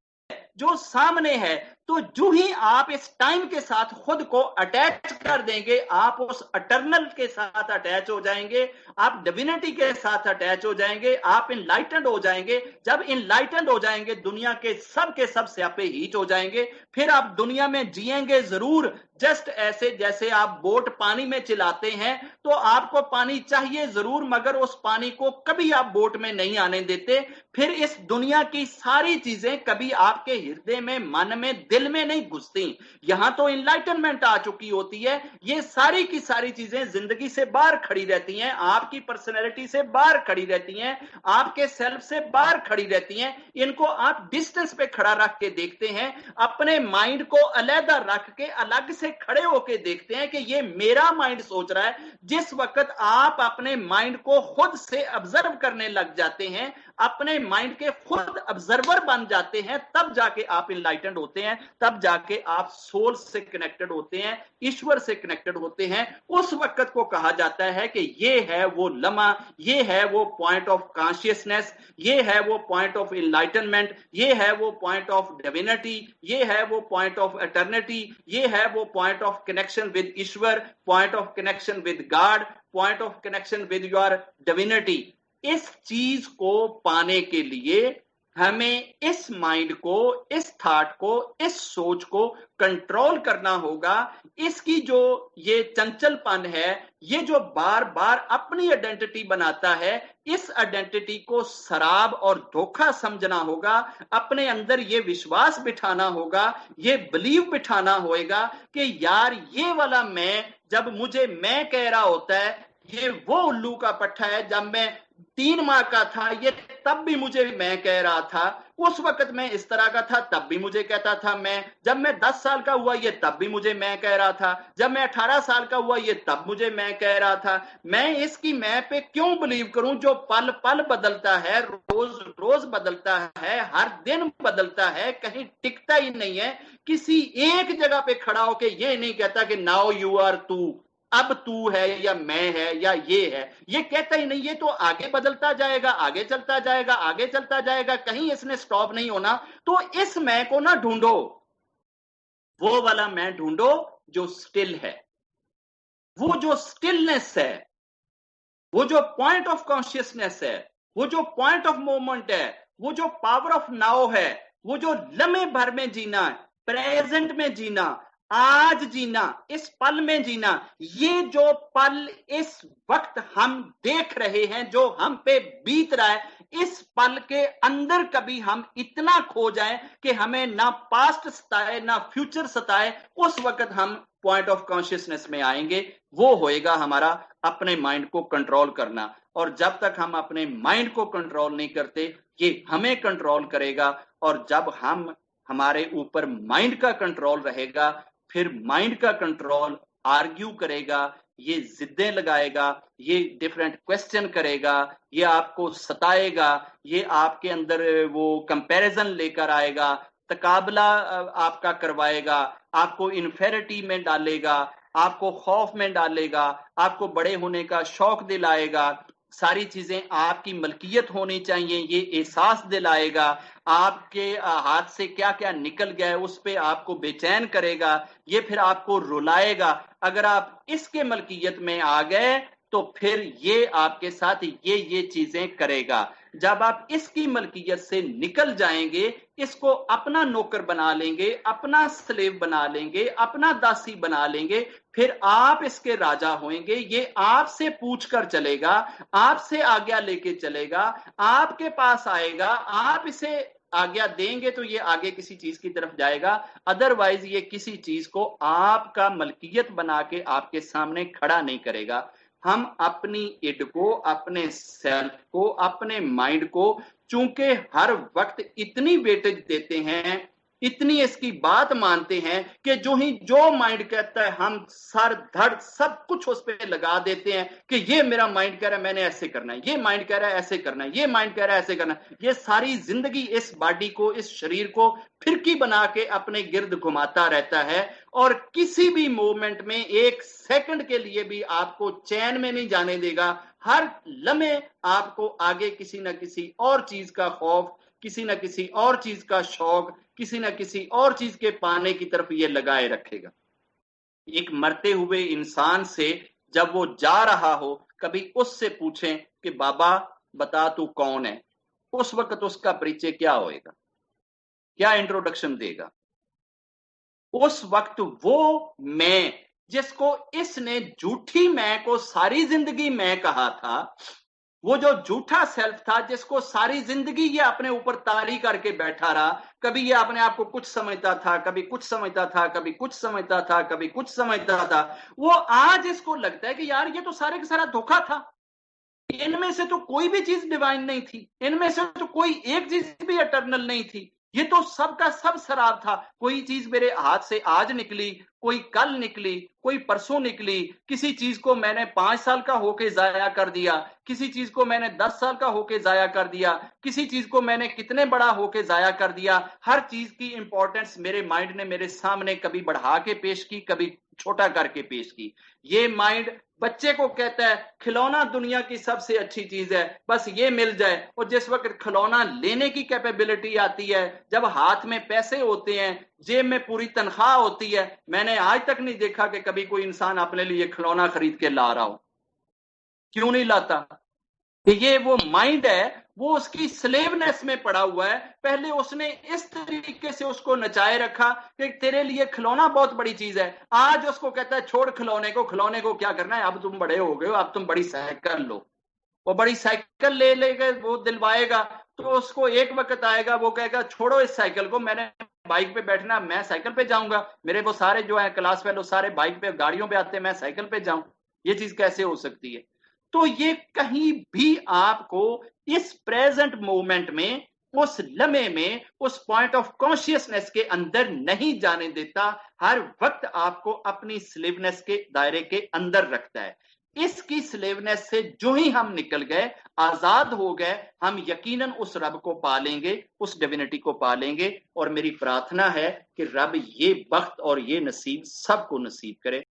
जो सामने है, तो तो जो ही आप इस टाइम के साथ खुद को अटैच कर देंगे, आप उस अटर्नल के साथ अटैच हो जाएंगे, आप डिविनिटी के साथ अटैच हो जाएंगे, आप इनलाइटेंड हो जाएंगे। जब इनलाइटेंड हो जाएंगे, दुनिया के सब स्यापे हीट हो जाएंगे। फिर आप दुनिया में जिएंगे जरूर, जस्ट ऐसे जैसे आप बोट पानी में चलाते हैं, तो आपको पानी चाहिए जरूर, मगर उस पानी को कभी आप बोट में नहीं आने देते। फिर इस दुनिया की सारी चीजें कभी आपके हृदय में, मन में, दिल में नहीं घुसती। यहां तो इनलाइटनमेंट आ चुकी होती है, ये सारी की सारी चीजें जिंदगी से बाहर खड़ी रहती हैं, आपकी पर्सनैलिटी से बाहर खड़ी रहती हैं, आपके सेल्फ से बाहर खड़ी रहती हैं। इनको आप डिस्टेंस पे खड़ा रख के देखते हैं, अपने माइंड को अलहदा रख के अलग से खड़े होके देखते हैं कि ये मेरा माइंड सोच रहा है। जिस वक्त आप अपने माइंड को खुद से ऑब्जर्व करने लग जाते हैं, अपने माइंड के खुद ऑब्जर्वर बन जाते हैं, तब जाके आप इनलाइटेंड होते हैं, तब जाके आप सोल से कनेक्टेड होते हैं, ईश्वर से कनेक्टेड होते हैं। उस वक्त को कहा जाता है कि ये है वो लम्हा, ये है वो पॉइंट ऑफ कॉन्शियसनेस, ये है वो पॉइंट ऑफ इनलाइटनमेंट, ये है वो पॉइंट ऑफ डिविनिटी, ये है वो पॉइंट ऑफ एटर्निटी, ये है वो point of connection with Ishwar, point of connection with God, point of connection with your divinity. इस चीज को पाने के लिए हमें इस माइंड को, इस थॉट को, इस सोच को कंट्रोल करना होगा। इसकी जो ये चंचलपन है, ये जो बार बार अपनी आइडेंटिटी बनाता है, इस आइडेंटिटी को शराब और धोखा समझना होगा। अपने अंदर ये विश्वास बिठाना होगा, ये बिलीव बिठाना होगा कि यार ये वाला मैं, जब मुझे मैं कह रहा होता है, ये वो उल्लू का पट्टा है। जब मैं 3 माह का था, ये तब भी मुझे मैं कह रहा था, उस वक्त मैं इस तरह का था, तब भी मुझे कहता था मैं। जब मैं 10 साल का हुआ, ये तब भी मुझे मैं कह रहा था। जब मैं 18 साल का हुआ, ये तब मुझे मैं कह रहा था। मैं इसकी मैं पे क्यों बिलीव करूं, जो पल पल बदलता है, रोज रोज बदलता है, हर दिन बदलता है, कहीं टिकता ही नहीं है। किसी एक जगह पे खड़ा होके ये नहीं कहता कि नाउ यू आर तू, अब तू है या मैं है या ये है, ये कहता ही नहीं। ये तो आगे बदलता जाएगा, आगे चलता जाएगा, आगे चलता जाएगा, कहीं इसने स्टॉप नहीं होना। तो इस मैं को ना ढूंढो, वो वाला मैं ढूंढो जो स्टिल है, वो जो स्टिलनेस है, वो जो पॉइंट ऑफ कॉन्शियसनेस है, वो जो पॉइंट ऑफ मोमेंट है, वो जो पावर ऑफ नाउ है, वो जो लम्हे भर में जीना, प्रेजेंट में जीना, आज जीना, इस पल में जीना। ये जो पल इस वक्त हम देख रहे हैं, जो हम पे बीत रहा है, इस पल के अंदर कभी हम इतना खो जाएं कि हमें ना पास्ट सताए ना फ्यूचर सताए, उस वक्त हम पॉइंट ऑफ कॉन्शियसनेस में आएंगे। वो होएगा हमारा अपने माइंड को कंट्रोल करना। और जब तक हम अपने माइंड को कंट्रोल नहीं करते, ये हमें कंट्रोल करेगा। और जब हम, हमारे ऊपर माइंड का कंट्रोल रहेगा, फिर माइंड का कंट्रोल आर्ग्यू करेगा, ये जिद्दें लगाएगा, ये डिफरेंट क्वेश्चन करेगा, ये आपको सताएगा, ये आपके अंदर वो कंपैरिजन लेकर आएगा, तकाबला आपका करवाएगा, आपको इन्फेरिटी में डालेगा, आपको खौफ में डालेगा, आपको बड़े होने का शौक दिलाएगा, सारी चीजें आपकी मलकियत होनी चाहिए ये एहसास दिलाएगा, आपके हाथ से क्या क्या निकल गया है उस पे आपको बेचैन करेगा, ये फिर आपको रुलाएगा। अगर आप इसके मलकियत में आ गए तो फिर ये आपके साथ ये चीजें करेगा। जब आप इसकी मलकियत से निकल जाएंगे, इसको अपना नौकर बना लेंगे, अपना स्लेव बना लेंगे, अपना दासी बना लेंगे, फिर आप इसके राजा होंगे। ये आपसे पूछ कर चलेगा, आपसे आज्ञा लेके चलेगा, आपके पास आएगा, आप इसे आज्ञा देंगे तो ये आगे किसी चीज की तरफ जाएगा। अदरवाइज ये किसी चीज को आपका मलकियत बना के आपके सामने खड़ा नहीं करेगा। हम अपनी इड को, अपने सेल्फ को, अपने माइंड को चूंकि हर वक्त इतनी वेटेज देते हैं, इतनी इसकी बात मानते हैं कि जो माइंड कहता है हम सर धड़ सब कुछ उस पर लगा देते हैं कि ये मेरा माइंड कह रहा है मैंने ऐसे करना है, ये माइंड कह रहा है ऐसे करना है, ये माइंड कह रहा है ऐसे करना है। ये सारी जिंदगी इस बॉडी को, इस शरीर को फिरकी बना के अपने गिर्द घुमाता रहता है और किसी भी मोमेंट में एक सेकंड के लिए भी आपको चैन में नहीं जाने देगा। हर लम्हे आपको आगे किसी ना किसी और चीज का खौफ, किसी ना किसी और चीज का शौक, किसी ना किसी और चीज के पाने की तरफ ये लगाए रखेगा। एक मरते हुए इंसान से जब वो जा रहा हो, कभी उससे पूछें कि बाबा बता तू कौन है, उस वक्त उसका परिचय क्या होएगा, क्या इंट्रोडक्शन देगा? उस वक्त वो मैं जिसको इसने झूठी मैं को सारी जिंदगी मैं कहा था, वो जो झूठा सेल्फ था जिसको सारी जिंदगी ये अपने ऊपर तारी करके बैठा रहा, कभी ये अपने आप को कुछ समझता था, कभी कुछ समझता था, कभी कुछ समझता था, कभी कुछ समझता था, वो आज इसको लगता है कि यार ये तो सारे का सारा धोखा था, इनमें से तो कोई भी चीज डिवाइन नहीं थी, इनमें से तो कोई एक चीज भी इटर्नल नहीं थी, ये तो सबका सब शराब था। कोई चीज मेरे हाथ से आज निकली, कोई कल निकली, कोई परसों निकली, किसी चीज को मैंने 5 साल का होके जाया कर दिया, किसी चीज को मैंने 10 साल का होके जाया कर दिया, किसी चीज को मैंने कितने बड़ा होके जाया कर दिया। हर चीज की इंपॉर्टेंस मेरे माइंड ने मेरे सामने कभी बढ़ा के पेश की, कभी छोटा करके पेश की। ये माइंड बच्चे को कहता है खिलौना दुनिया की सबसे अच्छी चीज है, बस ये मिल जाए। और जिस वक्त खिलौना लेने की कैपेबिलिटी आती है, जब हाथ में पैसे होते हैं, जेब में पूरी तनख्वाह होती है, मैंने आज तक नहीं देखा कि कभी कोई इंसान अपने लिए खिलौना खरीद के ला रहा हो। क्यों नहीं लाता? कि ये वो माइंड है, वो उसकी स्लेवनेस में पड़ा हुआ है। पहले उसने इस तरीके से उसको नचाए रखा कि तेरे लिए खिलौना बहुत बड़ी चीज है, आज उसको कहता है छोड़ खिलौने को, खिलौने को क्या करना है, अब तुम बड़े हो गए हो, अब तुम बड़ी साइकिल लो। वो बड़ी साइकिल ले लेगा, वो दिलवाएगा, तो उसको एक वक्त आएगा वो कहेगा छोड़ो इस साइकिल को, मैंने बाइक पे बैठना, मैं साइकिल पे जाऊंगा, मेरे वो सारे जो है क्लास फेलो सारे बाइक पे गाड़ियों पे आते हैं, मैं साइकिल पे जाऊं। ये चीज कैसे हो सकती है? तो ये कहीं भी आपको इस प्रेजेंट मोमेंट में, उस लम्हे में, उस पॉइंट ऑफ कॉन्शियसनेस के अंदर नहीं जाने देता। हर वक्त आपको अपनी स्लेवनेस के दायरे के अंदर रखता है। इसकी स्लेवनेस से जो ही हम निकल गए, आजाद हो गए, हम यकीनन उस रब को पा लेंगे, उस डिविनिटी को पा लेंगे। और मेरी प्रार्थना है कि रब ये बख्त और ये नसीब सबको नसीब करे।